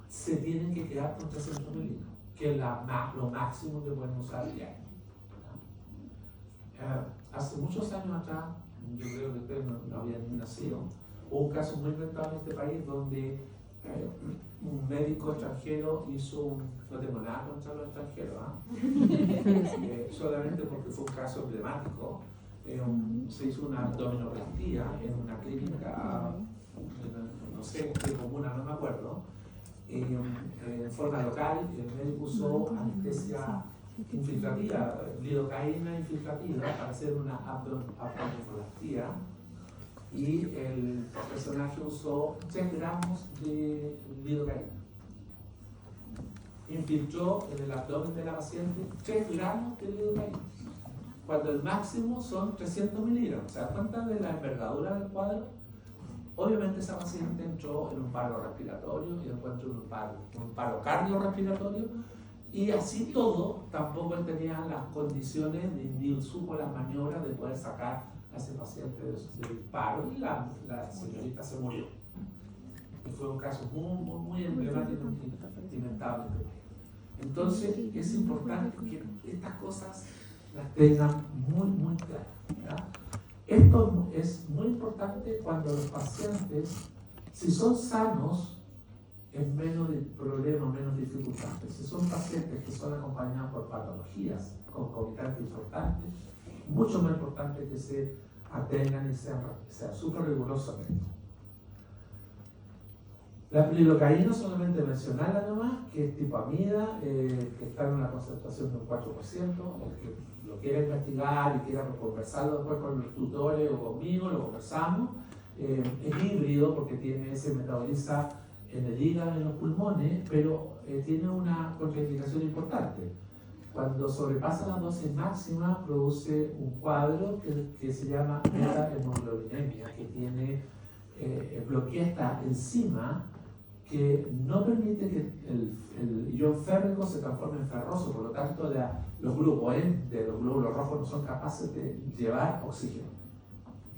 se tienen que quedar con 300 miligramos, que es lo máximo que pueden usar diario. Hace muchos años atrás, yo creo que ustedes no habían ni nacido, hubo un caso muy inventado en este país donde un médico extranjero no tengo nada contra los extranjeros, solamente porque fue un caso emblemático, se hizo una abdominoplastía en una clínica, no sé qué comuna, no me acuerdo, en forma local. El médico usó anestesia infiltrativa, lidocaína infiltrativa para hacer una abdominoplastía, y el personaje usó 3 gramos de lidocaína. Infiltró en el abdomen de la paciente 3 gramos de lidocaína, cuando el máximo son 300 miligramos. ¿Se dan cuenta de la envergadura del cuadro? Obviamente esa paciente entró en un paro respiratorio y encuentra un paro cardiorrespiratorio, y así todo tampoco él tenía las condiciones ni supo las maniobras de poder sacar a ese paciente del paro, y la señorita se murió. Y fue un caso muy emblemático y lamentable. Entonces es importante que estas cosas las tengan muy claras, ¿ya? Esto es muy importante cuando los pacientes, si son sanos, es menos problema, menos dificultades. Si son pacientes que son acompañados por patologías concomitantes importantes, mucho más importante que se atengan y sean súper rigurosos en esto. La lidocaína, solamente mencionarla nomás, que es tipo amida, que está en una concentración de un 4%. El que lo quiera investigar y quiera conversarlo después con los tutores o conmigo, lo conversamos. Es híbrido porque se metaboliza en el hígado y en los pulmones, pero tiene una contraindicación importante. Cuando sobrepasa la dosis máxima, produce un cuadro que se llama metahemoglobinemia, que bloquea esta enzima que no permite que el ion férrico se transforme en ferroso. Por lo tanto, los grupos de los glóbulos rojos no son capaces de llevar oxígeno.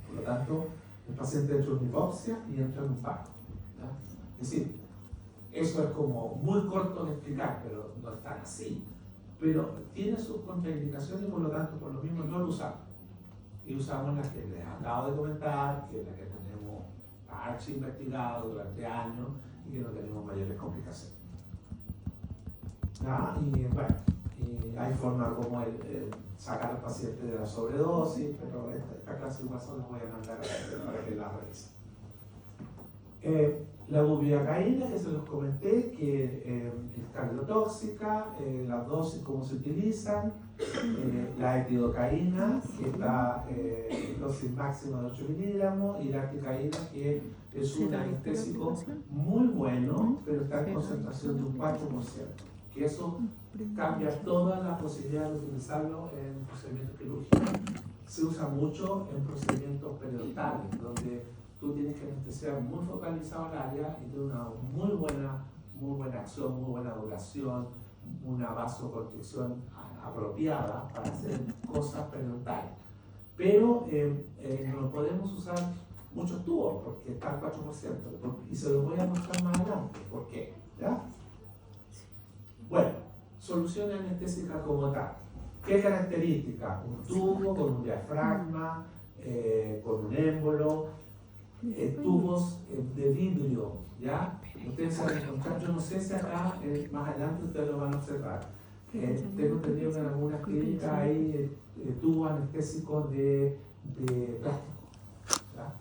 Por lo tanto, el paciente entra en una hipoxia y entra en un paro, ¿ya? Es decir, eso es como muy corto de explicar, pero no es tan así. Pero tiene sus contraindicaciones y por lo tanto, por lo mismo no lo usamos. Y usamos la que les acabo de comentar, que es la que tenemos investigado durante años y que no tenemos mayores complicaciones. ¿Ya? Y bueno, hay formas como sacar al paciente de la sobredosis, pero esta clase de información les voy a mandar para que la revisen. La bupivacaína, que se los comenté, que es cardiotóxica, las dosis, cómo se utilizan, la etidocaína, que está dosis máxima de 8 miligramos, y la articaína, que es un anestésico muy bueno, pero está en concentración de un 4%, que eso cambia toda la posibilidad de utilizarlo en procedimientos quirúrgicos. Se usa mucho en procedimientos periodontales, donde tú tienes que anestesiar muy focalizado el área y tiene una muy buena acción, muy buena duración, una vasoconstricción apropiada para hacer cosas periodontales. Pero no podemos usar muchos tubos porque está al 4%, y se los voy a mostrar más adelante. ¿Por qué? ¿Ya? Bueno, soluciones anestésicas como tal. ¿Qué características? Un tubo con un diafragma, con un émbolo, tubos de vidrio, ¿ya? Ustedes se van a encontrar, yo no sé si acá, más adelante ustedes lo van a observar. Tengo entendido que en algunas clínicas hay tubos anestésicos de plástico, ¿ya?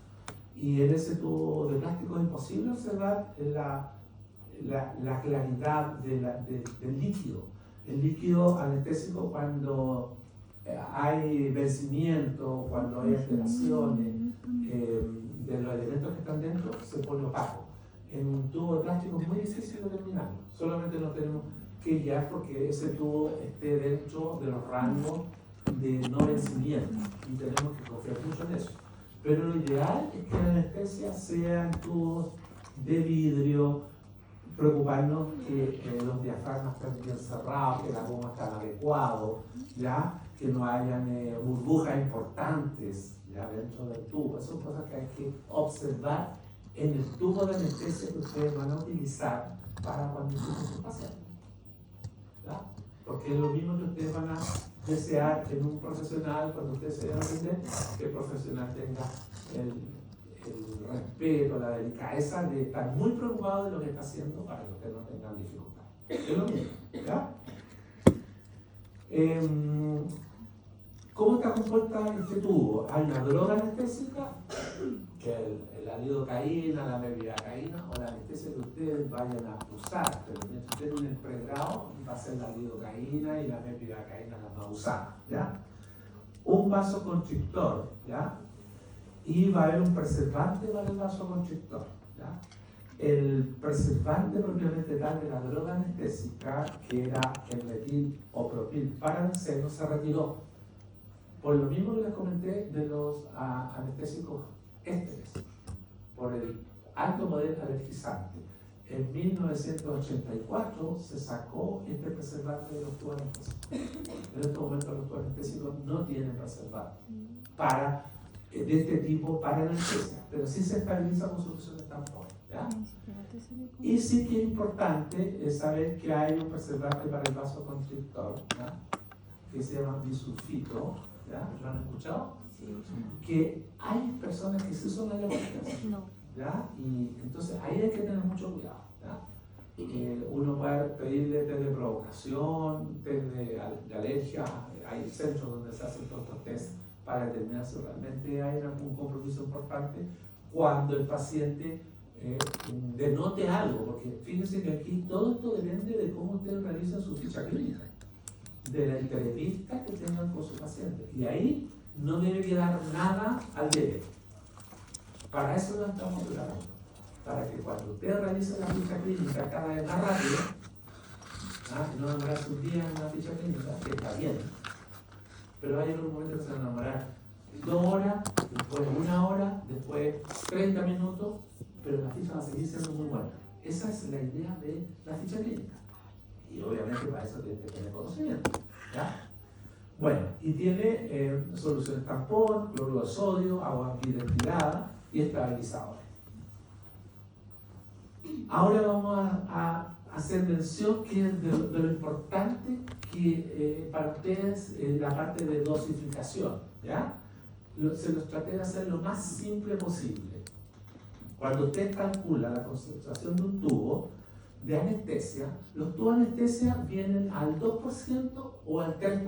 Y en ese tubo de plástico es imposible observar la claridad del líquido. El líquido anestésico, cuando hay vencimiento, cuando hay alteraciones de los elementos que están dentro, se pone opaco. En un tubo de plástico es muy difícil determinarlo. Solamente nos tenemos que guiar porque ese tubo esté dentro de los rangos de no vencimiento y tenemos que confiar mucho en eso. Pero lo ideal es que la anestesia sea en tubos de vidrio, preocuparnos que los diafragmas estén bien cerrados, que la goma esté adecuado, ¿ya? Que no hayan burbujas importantes ya dentro del tubo. Esas son cosas que hay que observar en el tubo de anestesia que ustedes van a utilizar para cuando intuben su paciente, ¿ya? Porque es lo mismo que ustedes van a desear en un profesional cuando ustedes se vayan a atender, que el profesional tenga el respeto, la delicadeza de estar muy preocupado de lo que está haciendo para que ustedes no tengan dificultad. Es lo mismo, ¿ya? ¿Cómo está compuesta este tubo? Hay una droga anestésica, que es la lidocaína, la mepivacaína o la anestesia que ustedes vayan a usar. Pero si ustedes en el pregrado va a ser la lidocaína y la mepivacaína las va a usar, ¿ya? Un vasoconstrictor, ¿ya? Y va a haber un preservante para el vasoconstrictor, ¿ya? El preservante propiamente tal de la droga anestésica, que era el metil o propil parabenceno, se retiró. Por lo mismo que les comenté de los anestésicos ésteres, por el alto poder alergizante. En 1984 se sacó este preservante de los tubos anestésicos. En este momento los tubos anestésicos no tienen preservante de este tipo para anestesia, pero sí se estabiliza con soluciones tampón, ¿ya? Y sí que es importante saber que hay un preservante para el vasoconstrictor, ¿ya? Que se llama bisulfito, ¿ya? ¿Lo han escuchado? Sí. Que hay personas que sí son alérgicas, ¿ya? Y entonces ahí hay que tener mucho cuidado, ¿ya? Uno puede pedirle test de provocación, test de alergia, hay centros donde se hacen todos estos test para determinar si realmente hay algún compromiso importante cuando el paciente denote algo, porque fíjense que aquí todo esto depende de cómo ustedes realizan su ficha clínica, de la entrevista que tengan con su paciente, y ahí no debe quedar nada al debe. Para eso lo estamos preparando, para que cuando ustedes realicen la ficha clínica cada vez más rápido, no demorarse un día en la ficha clínica, que está bien, pero hay algunos momentos que se van a enamorar 2 horas, después 1 hora, después 30 minutos, pero la ficha va a seguir siendo muy buena. Esa es la idea de la ficha clínica. Y obviamente para eso tiene que tener conocimiento, ¿ya? Bueno, y tiene soluciones tampón, cloruro de sodio, agua destilada y estabilizadores. Ahora vamos a hacer mención que es de lo importante que para ustedes la parte de dosificación, ¿ya? Se los traté de hacer lo más simple posible. Cuando usted calcula la concentración de un tubo de anestesia, los tubos de anestesia vienen al 2% o al 3%.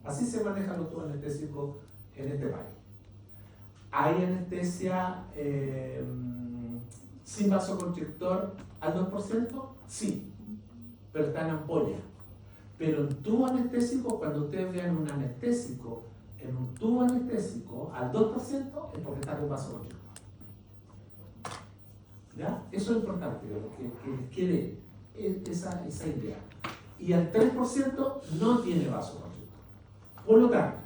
Así se manejan los tubos anestésicos en este país. ¿Hay anestesia sin vasoconstrictor al 2%? Sí, pero está en ampolla. Pero en tubo anestésico, cuando ustedes vean un anestésico en un tubo anestésico al 2% es porque está con vasoconstrictor. ¿Ya? Eso es importante, que les quede esa idea. Y al 3% no tiene vasoconstrictor. Por lo tanto,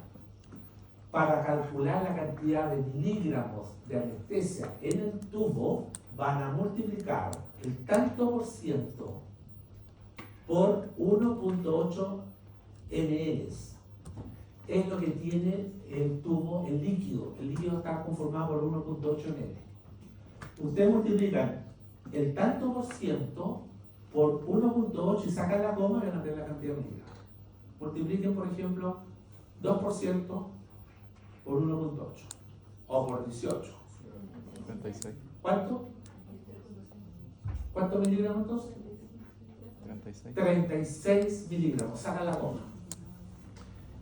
para calcular la cantidad de miligramos de anestesia en el tubo, van a multiplicar el tanto por ciento por 1.8 ml. Es lo que tiene el tubo, el líquido. El líquido está conformado por 1.8 ml. Ustedes multiplican el tanto por ciento por 1.8 y sacan la coma y van a tener la cantidad de miligramos. Multipliquen, por ejemplo, 2% por 1.8 o por 18. 36. ¿Cuánto? ¿Cuántos miligramos entonces? 36. 36 miligramos, saca la coma.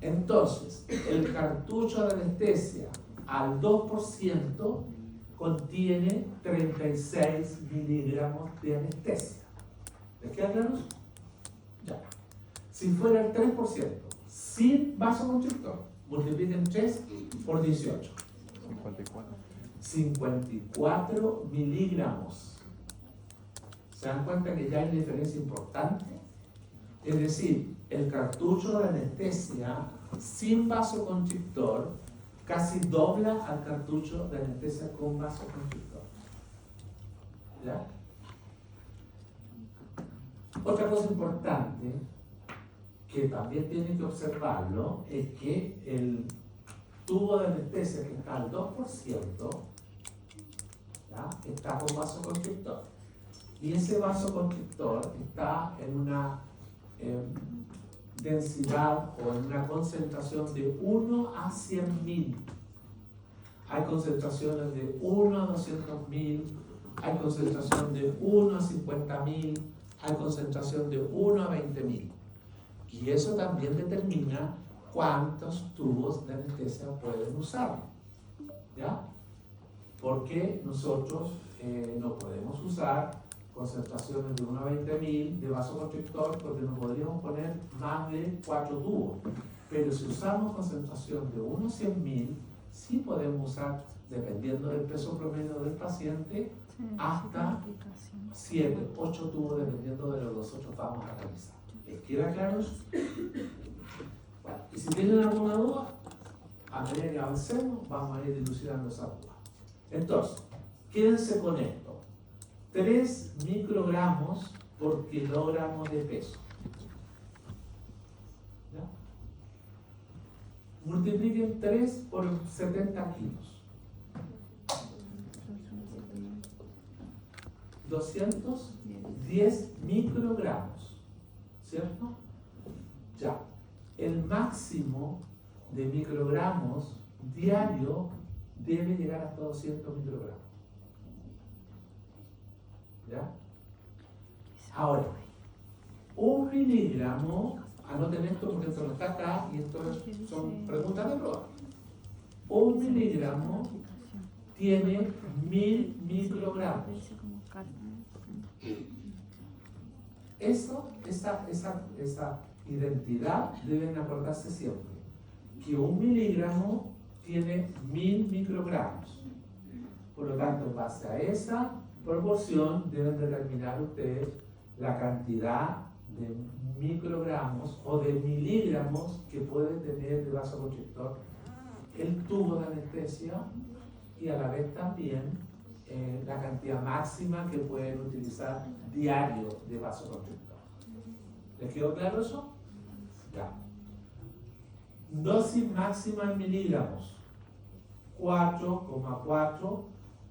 Entonces, el cartucho de anestesia al 2% contiene 36 miligramos de anestesia. ¿Les queda claro? Ya. Si fuera el 3%, sin vasoconstrictor, multipliquen 3 por 18. 54. 54 miligramos. ¿Se dan cuenta que ya hay una diferencia importante? Es decir, el cartucho de anestesia sin vasoconstrictor casi dobla al cartucho de anestesia con vasoconstrictor. ¿Ya? Otra cosa importante que también tienen que observarlo es que el tubo de anestesia que está al 2%, ¿ya?, está con vasoconstrictor. Y ese vasoconstrictor está en una densidad o en una concentración de 1 a 100.000. Hay concentraciones de 1 a 200.000, hay concentración de 1 a 50.000, hay concentración de 1 a 20.000. Y eso también determina cuántos tubos de anestesia pueden usar. ¿Ya? Porque nosotros no podemos usar concentraciones de 1 a 20.000 de vasoconstrictor porque no podríamos poner más de 4 tubos. Pero si usamos concentración de 1 a 100.000, sí podemos usar, dependiendo del peso promedio del paciente, hasta 7, 8 tubos, dependiendo de los nosotros vamos a realizar. ¿Les queda claro? Bueno, y si tienen alguna duda, a medida que avancemos, vamos a ir dilucidando esa duda. Entonces, quédense con esto. 3 microgramos por kilogramo de peso. ¿Ya? Multipliquen 3 por 70 kilos. 210 microgramos. ¿Cierto? Ya. El máximo de microgramos diario debe llegar hasta 200 microgramos. ¿Ya? Ahora, 1 miligramo, anoten esto porque esto no está acá y esto son preguntas de prueba. 1 miligramo tiene 1000 microgramos. Esa identidad deben acordarse siempre, que 1 miligramo tiene 1000 microgramos. Por lo tanto, en base a esa proporción deben determinar ustedes la cantidad de microgramos o de miligramos que puede tener de vasoconstrictor el tubo de anestesia y a la vez también la cantidad máxima que pueden utilizar diario de vasoconstrictor. ¿Les quedó claro eso? Ya. Dosis máxima en miligramos, 4,4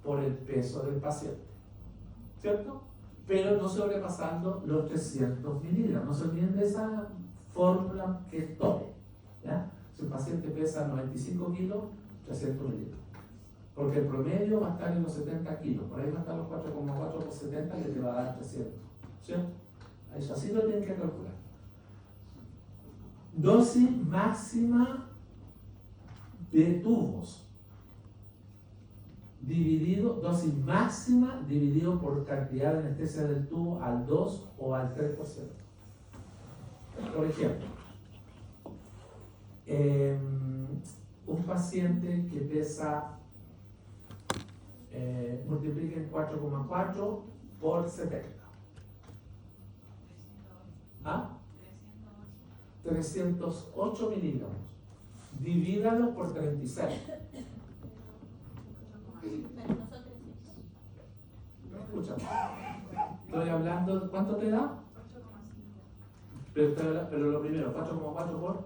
por el peso del paciente. ¿Cierto? Pero no sobrepasando los 300 miligramos. No se olviden de esa fórmula que es tope. ¿Ya? Si el paciente pesa 95 kilos, 300 miligramos. Porque el promedio va a estar en los 70 kilos. Por ahí va a estar los 4,4 por 70 que te va a dar 300. ¿Cierto? Eso así lo tienen que calcular. Dosis máxima de tubos. Dosis máxima dividido por cantidad de anestesia del tubo al 2 o al 3%. Por ejemplo, un paciente que pesa, multipliquen 4,4 por 70. ¿Ah? 308 miligramos. Divídalo por 36. Escúchame. Estoy hablando de cuánto te da. Pero lo primero, 4,4 por.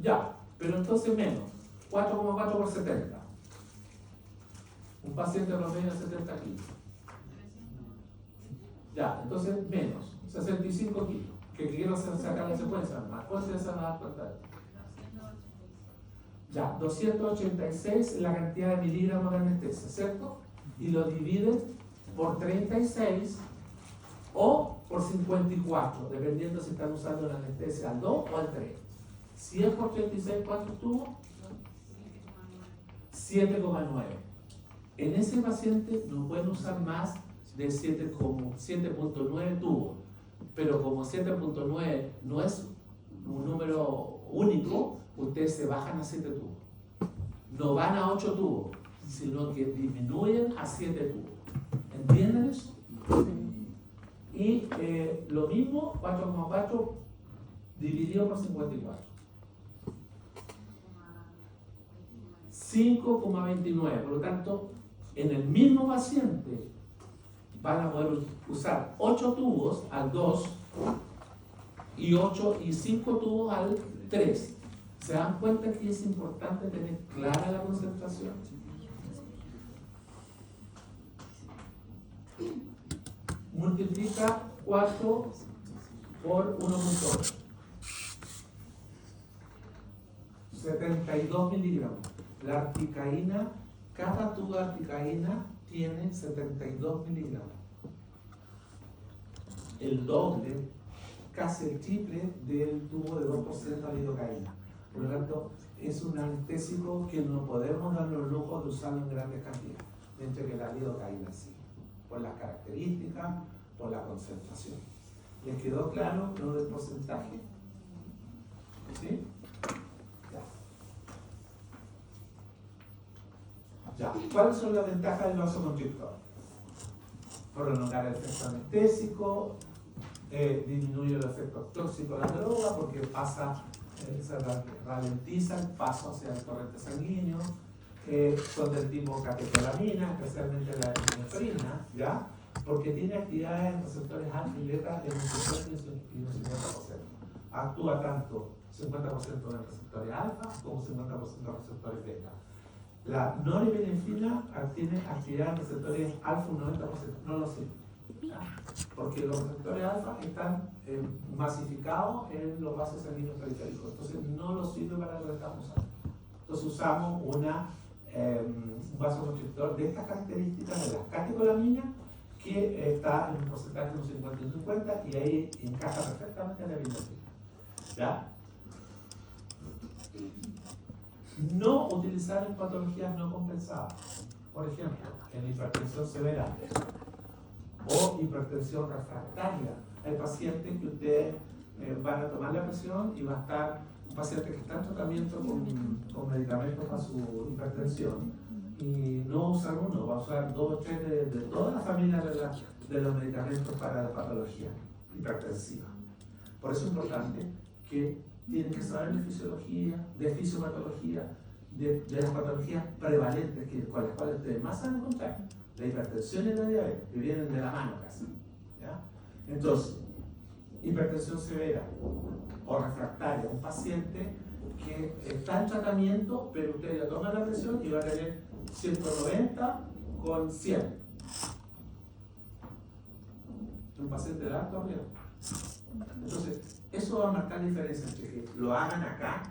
Ya, pero entonces menos. 4,4 por 70. Un paciente promedio de 70 kilos. Ya, entonces menos. 65 kilos. Que quiero sacar la secuencia más. ¿Cuál se va a dar cuenta? Ya, 286 es la cantidad de miligramos de anestesia, ¿cierto? Y lo divides por 36 o por 54, dependiendo si están usando la anestesia al 2 o al 3. Si es por 36, ¿cuántos tuvo? 7,9. En ese paciente no pueden usar más de 7,9 tubos, pero como 7,9 no es un número único, ustedes se bajan a 7 tubos. No van a 8 tubos, sino que disminuyen a 7 tubos. ¿Entienden eso? Y lo mismo, 4,4 dividido por 54. 5,29. Por lo tanto, en el mismo paciente van a poder usar 8 tubos al 2 y 5 tubos al 3. ¿Se dan cuenta que es importante tener clara la concentración? Multiplica 4 por 1,8. 72 miligramos. La articaína, cada tubo de articaína tiene 72 miligramos. El doble, casi el triple del tubo de 2% de lidocaína. Por lo tanto, es un anestésico que no podemos darnos el lujo de usarlo en grandes cantidades, mientras que la lidocaína sí, por las características, por la concentración. ¿Les quedó claro lo del porcentaje? ¿Sí? Ya. ¿Cuáles son las ventajas del vasoconstrictor? Prolongar el efecto anestésico, disminuye los efectos tóxicos de la droga porque se ralentiza el paso hacia el torrente sanguíneo, son del tipo catecolamina, especialmente la epinefrina, ¿ya? Porque tiene actividades en receptores alfa y beta en un 50% y un 50%. Actúa tanto 50% en receptores alfa como 50% en receptores beta. La norepinefrina tiene actividad en receptores alfa un 90%, no lo sé, porque los receptores alfa están masificados en los vasos sanguíneos periféricos, entonces no lo sirve para lo que estamos usando. Entonces usamos un vasoconstrictor de estas características de las catecolaminas que está en un porcentaje de un 50 y un 50 y ahí encaja perfectamente en la epinefrina. ¿Ya? No utilizar en patologías no compensadas, por ejemplo, en hipertensión severa o hipertensión refractaria. Hay pacientes que ustedes van a tomar la presión y va a estar un paciente que está en tratamiento con medicamentos para su hipertensión y no usar uno, va a usar 2 o 3 de toda la familia de los medicamentos para la patología hipertensiva. Por eso es importante que tienen que saber de fisiología, de fisiopatología, de las patologías prevalentes con las cuales ustedes más van a encontrar, la hipertensión y la diabetes, que vienen de la mano casi. ¿Ya? Entonces, hipertensión severa o refractaria, un paciente que está en tratamiento, pero ustedes le toman la presión y va a tener 190 con 100. Un paciente de alto riesgo. Entonces, eso va a marcar la diferencia entre que lo hagan acá,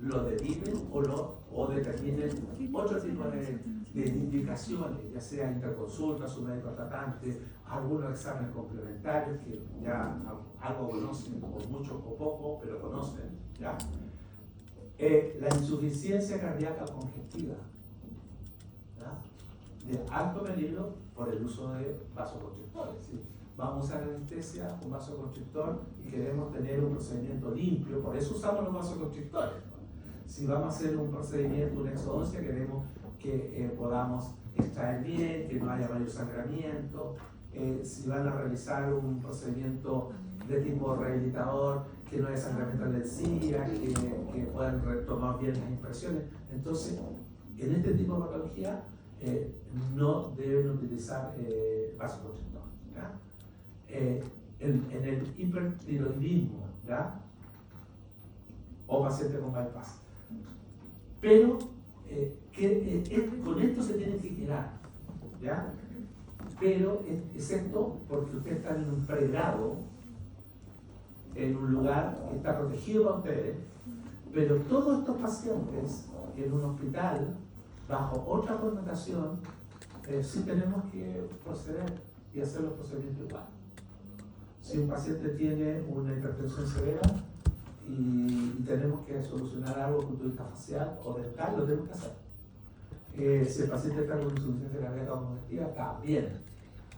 lo deriven o determinen otro tipo de indicaciones, ya sea interconsulta, su médico tratante, algunos exámenes complementarios que ya algo conocen, o mucho o poco, pero conocen. ¿Ya? La insuficiencia cardíaca congestiva, ¿ya? De alto peligro por el uso de vasoconstrictores. ¿Sí? Vamos a usar anestesia con vasoconstrictor y queremos tener un procedimiento limpio, por eso usamos los vasoconstrictores. Si vamos a hacer un procedimiento, una exodoncia, queremos que podamos extraer bien, que no haya mayor sangramiento. Si van a realizar un procedimiento de tipo rehabilitador, que no haya sangramiento en la encía, que puedan retomar bien las impresiones. Entonces, en este tipo de patología no deben utilizar vasoconstrictor. En el hipertiroidismo, ¿ya? O paciente con bypass. Pero con esto se tienen que quedar, ¿ya? Pero excepto porque ustedes están en un pregrado, en un lugar que está protegido para ustedes, pero todos estos pacientes en un hospital, bajo otra connotación, sí tenemos que proceder y hacer los procedimientos igual. Si un paciente tiene una hipertensión severa y tenemos que solucionar algo con conducta facial o dental, lo tenemos que hacer. Si el paciente está con insuficiencia cardíaca congestiva, también.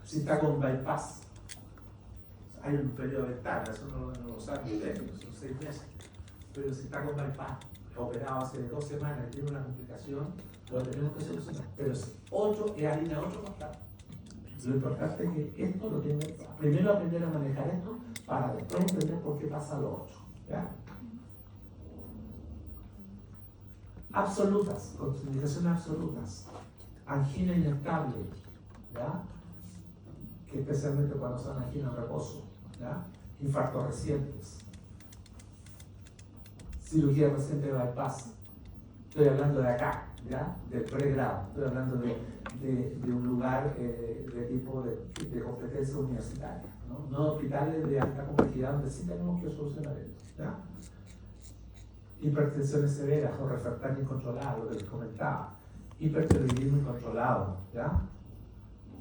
Si está con bypass, hay un periodo de ventana, eso no lo sabe usted, son 6 meses. Pero si está con bypass, operado hace 2 semanas y tiene una complicación, lo tenemos que solucionar. Pero si 8 es harina 8 constante. Lo importante es que esto lo tiene, primero aprender a manejar esto para después entender por qué pasa lo 8. ¿Ya? Absolutas, contraindicaciones absolutas. Angina inestable, ¿ya? Que especialmente cuando son angina en reposo, ¿ya? Infartos recientes, cirugía reciente de bypass. Estoy hablando de acá, ¿ya? Del pregrado. Estoy hablando de un lugar de tipo de competencia universitaria, no hospitales de alta complejidad donde sí tenemos que solucionar esto, ¿ya? Hipertensiones severas o refractario incontrolado, lo que les comentaba. Hipertiroidismo incontrolado, ¿ya?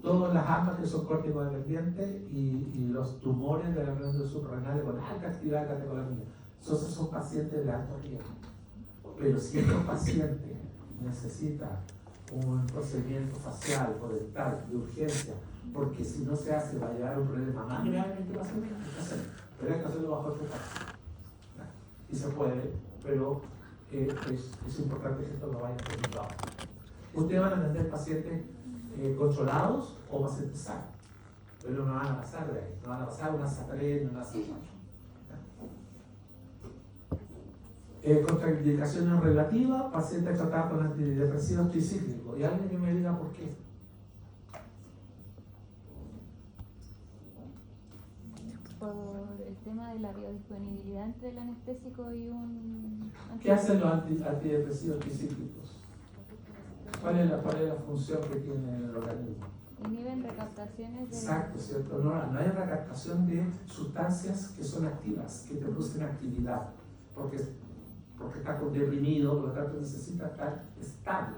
Todas las ambas que son córtico-dependientes y los tumores de la glándula suprarrenal con alta actividad de catecolamina. Son pacientes de alto riesgo. Pero si estos pacientes necesitan un procedimiento facial o dental de urgencia, porque si no se hace va a llegar a un problema más grave en este paciente, hay que hacerlo. Pero hay que hacerlo bajo otro paso. Y se puede, pero es importante que esto lo vayan haciendo. Ustedes van a atender pacientes controlados o pacientes sanos, pero no van a pasar de ahí, no van a pasar una SAT3 ni una SAT4. Contraindicaciones relativas, pacientes tratados con antidepresivos tricíclicos. Y alguien que me diga por qué. Por el tema de la biodisponibilidad entre el anestésico y un... ¿Qué hacen los antidepresivos tricíclicos? ¿Cuál es la función que tiene el organismo? Inhiben recaptaciones de... Exacto, ¿cierto? No hay recaptación de sustancias que son activas, que producen actividad, porque está deprimido, por lo tanto necesita estar estable,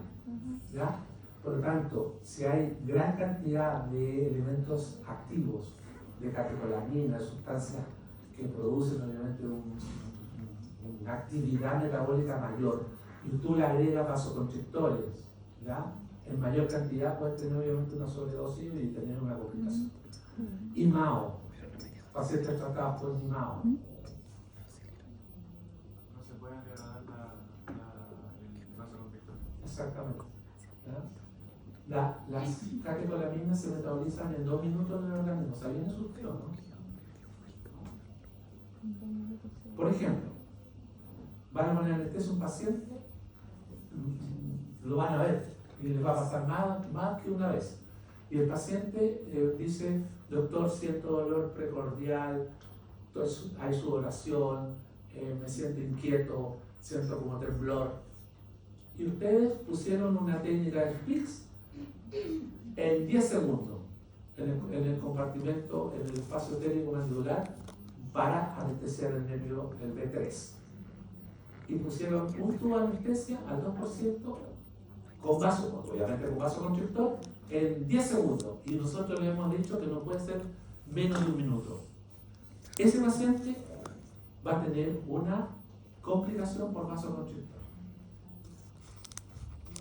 ¿ya? Por lo tanto, si hay gran cantidad de elementos activos, de catecolamina, de sustancias que producen obviamente una actividad metabólica mayor, y tú le agregas vasoconstrictores, ¿ya? En mayor cantidad puedes tener obviamente una sobredosis y tener una complicación. IMAO, pacientes tratados por IMAO. No se puede degradar el vasoconstrictor. Exactamente. ¿Ya? Las catecolaminas se metabolizan en 2 minutos en el organismo. ¿Sabían eso usted o no? Por ejemplo, van a poner anestesia a un paciente, lo van a ver y les va a pasar más que una vez. Y el paciente dice, doctor, siento dolor precordial, hay sudoración, me siento inquieto, siento como temblor. Y ustedes pusieron una técnica de Spitz en 10 segundos en el compartimento, en el espacio térmico mandibular para anestesiar el nervio, el B3. Y pusieron un tubo de anestesia al 2% obviamente con vasoconstrictor, en 10 segundos. Y nosotros le hemos dicho que no puede ser menos de 1 minuto. Ese paciente va a tener una complicación por vasoconstrictor.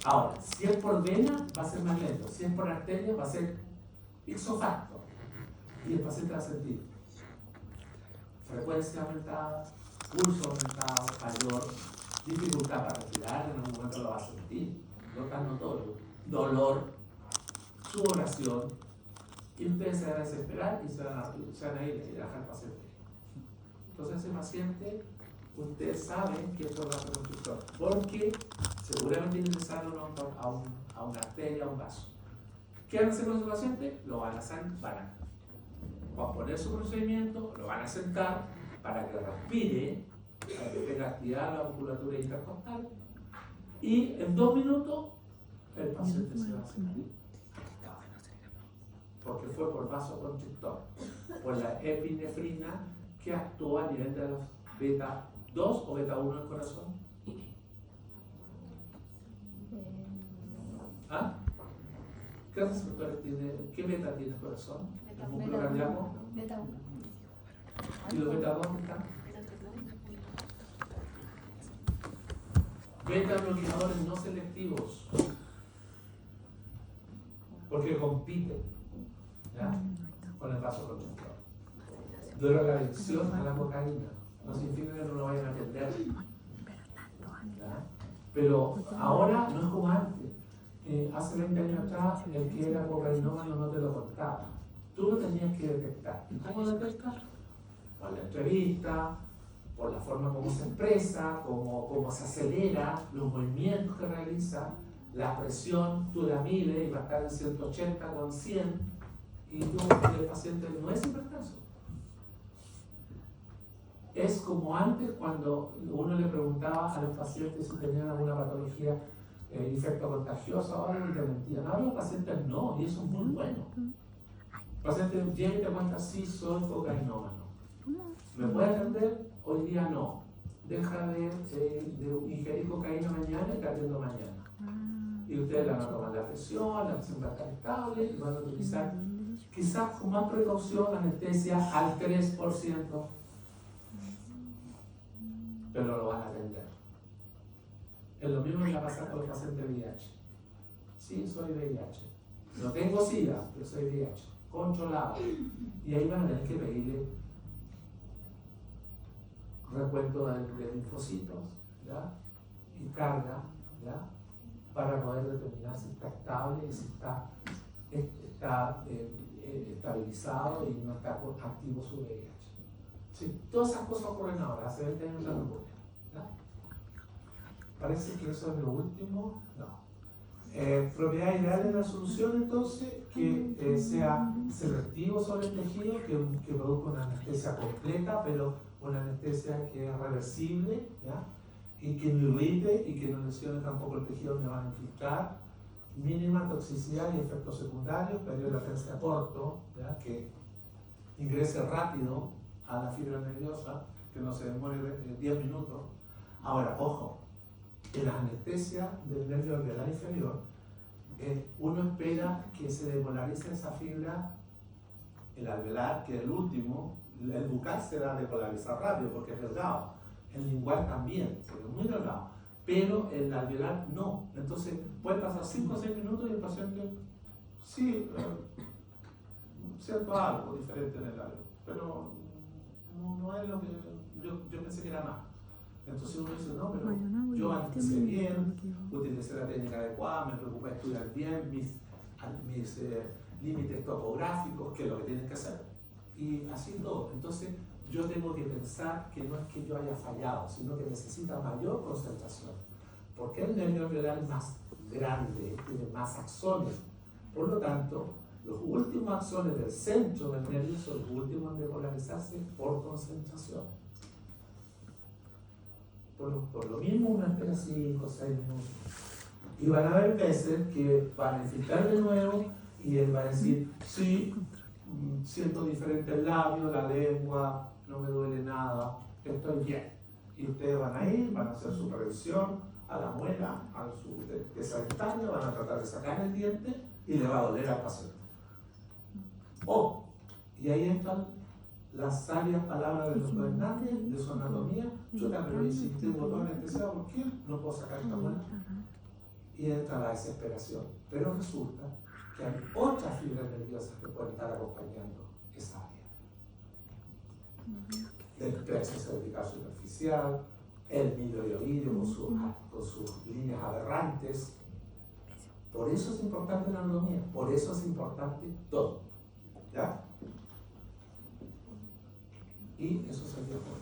Ahora, si es por vena, va a ser más lento. Si es por arteria, va a ser ipso facto. Y el paciente va a sentir frecuencia aumentada, pulso aumentado, mayor, dificultad para respirar, en algún momento lo va a sentir, notorio, dolor, sudoración, y ustedes se van a desesperar y se van a ir y dejar el paciente. Entonces ese paciente, ustedes saben que esto va a ser un constrictor, porque seguramente ingresaron a una arteria, a un vaso. ¿Qué van a hacer con ese paciente? Lo van a poner su procedimiento, lo van a sentar para que respire, para que tenga actividad la musculatura intercostal, y en 2 minutos el paciente se va a sentir. Porque fue por vasoconstrictor, por la epinefrina que actúa a nivel de los beta 2 o beta 1 del corazón. ¿Ah? ¿Qué receptores tiene? ¿Qué beta tiene el corazón? ¿El músculo cardíaco? Beta 1. ¿Y los beta 2 están? Beta bloqueadores no selectivos. porque compite, ¿ya? Con el vasoconstrictor. Drogadicción a la cocaína. No significa que no lo vayan a atender. ¿Ya? Pero ahora no es como antes. Hace 20 años atrás, el que era cocainómano no te lo contaba. Tú lo tenías que detectar. ¿Y cómo detectar? Por la entrevista, por la forma como se expresa, cómo se acelera, los movimientos que realiza, la presión, tú la mides y va a estar en 180 con 100 y tú, el paciente no es hipertenso. Es como antes cuando uno le preguntaba a los pacientes si tenían alguna patología infecto contagioso, ahora no te mentían. Ahora los pacientes no, y eso es muy bueno. El paciente llega y te cuenta, sí, soy cocainómano. ¿Me puede atender? Hoy día no. Deja de ingerir cocaína mañana y te atiendo mañana. Y ustedes le van a tomar la presión, la presión va a estar estable y van a utilizar quizás con más precaución anestesia al 3%, pero lo van a atender. Es lo mismo que va a pasar con los pacientes VIH. Sí, soy VIH. No tengo SIDA, pero soy VIH. Controlado. Y ahí van a tener que pedirle recuento de linfocitos, ¿ya? Y carga, ¿ya? Para poder determinar si está estable y si está estabilizado y no está activo su VIH. Sí, todas esas cosas ocurren ahora, hace 20 años no ocurren. Parece que eso es lo último. No. Propiedad ideal de la solución, entonces, que sea selectivo sobre el tejido, que produzca una anestesia completa, pero una anestesia que es reversible, ¿ya? Y que no irrite y que no lesione tampoco el tejido donde van a infiltrar. Mínima toxicidad y efectos secundarios, periodo de latencia corto, ¿ya? Que ingrese rápido a la fibra nerviosa, que no se demore 10 minutos. Ahora, ojo, en la anestesia del nervio alveolar inferior, uno espera que se depolarice esa fibra, el alveolar, que es el último. El bucal se va a depolarizar rápido porque es delgado, el lingual también, porque es muy delgado, pero el alveolar no. Entonces puede pasar 5 o 6 minutos y el paciente, sí, siento algo diferente en el alveolar, pero no es lo que yo pensé que era más. Entonces uno dice, no, pero yo anestesié bien, utilicé la técnica adecuada, me preocupé de estudiar bien mis límites topográficos, que es lo que tienen que hacer. Y así todo. Entonces yo tengo que pensar que no es que yo haya fallado, sino que necesita mayor concentración. Porque el nervio alveolar es más grande, tiene más axones. Por lo tanto, los últimos axones del centro del nervio son los últimos en depolarizarse por concentración. Por lo mismo uno espera 5 o 6 minutos. Y van a haber veces que van a infiltrar de nuevo y él va a decir, sí, siento diferente el labio, la lengua, no me duele nada, estoy bien. Y ustedes van a ir, van a hacer su prevención a la muela, a su testa dentaria, van a tratar de sacar el diente y le va a doler al paciente. Y ahí están las sabias palabras del doctor Hernández, de su anatomía. Yo también si tengo toda anestesiado, ¿por qué no puedo sacar esta muela? Y entra la desesperación. Pero resulta que hay otras fibras nerviosas que pueden estar acompañando esa área. El plexo cervical superficial, el midrioideo con sus líneas aberrantes. Por eso es importante la anatomía, por eso es importante todo. ¿Ya? Y eso sería todo.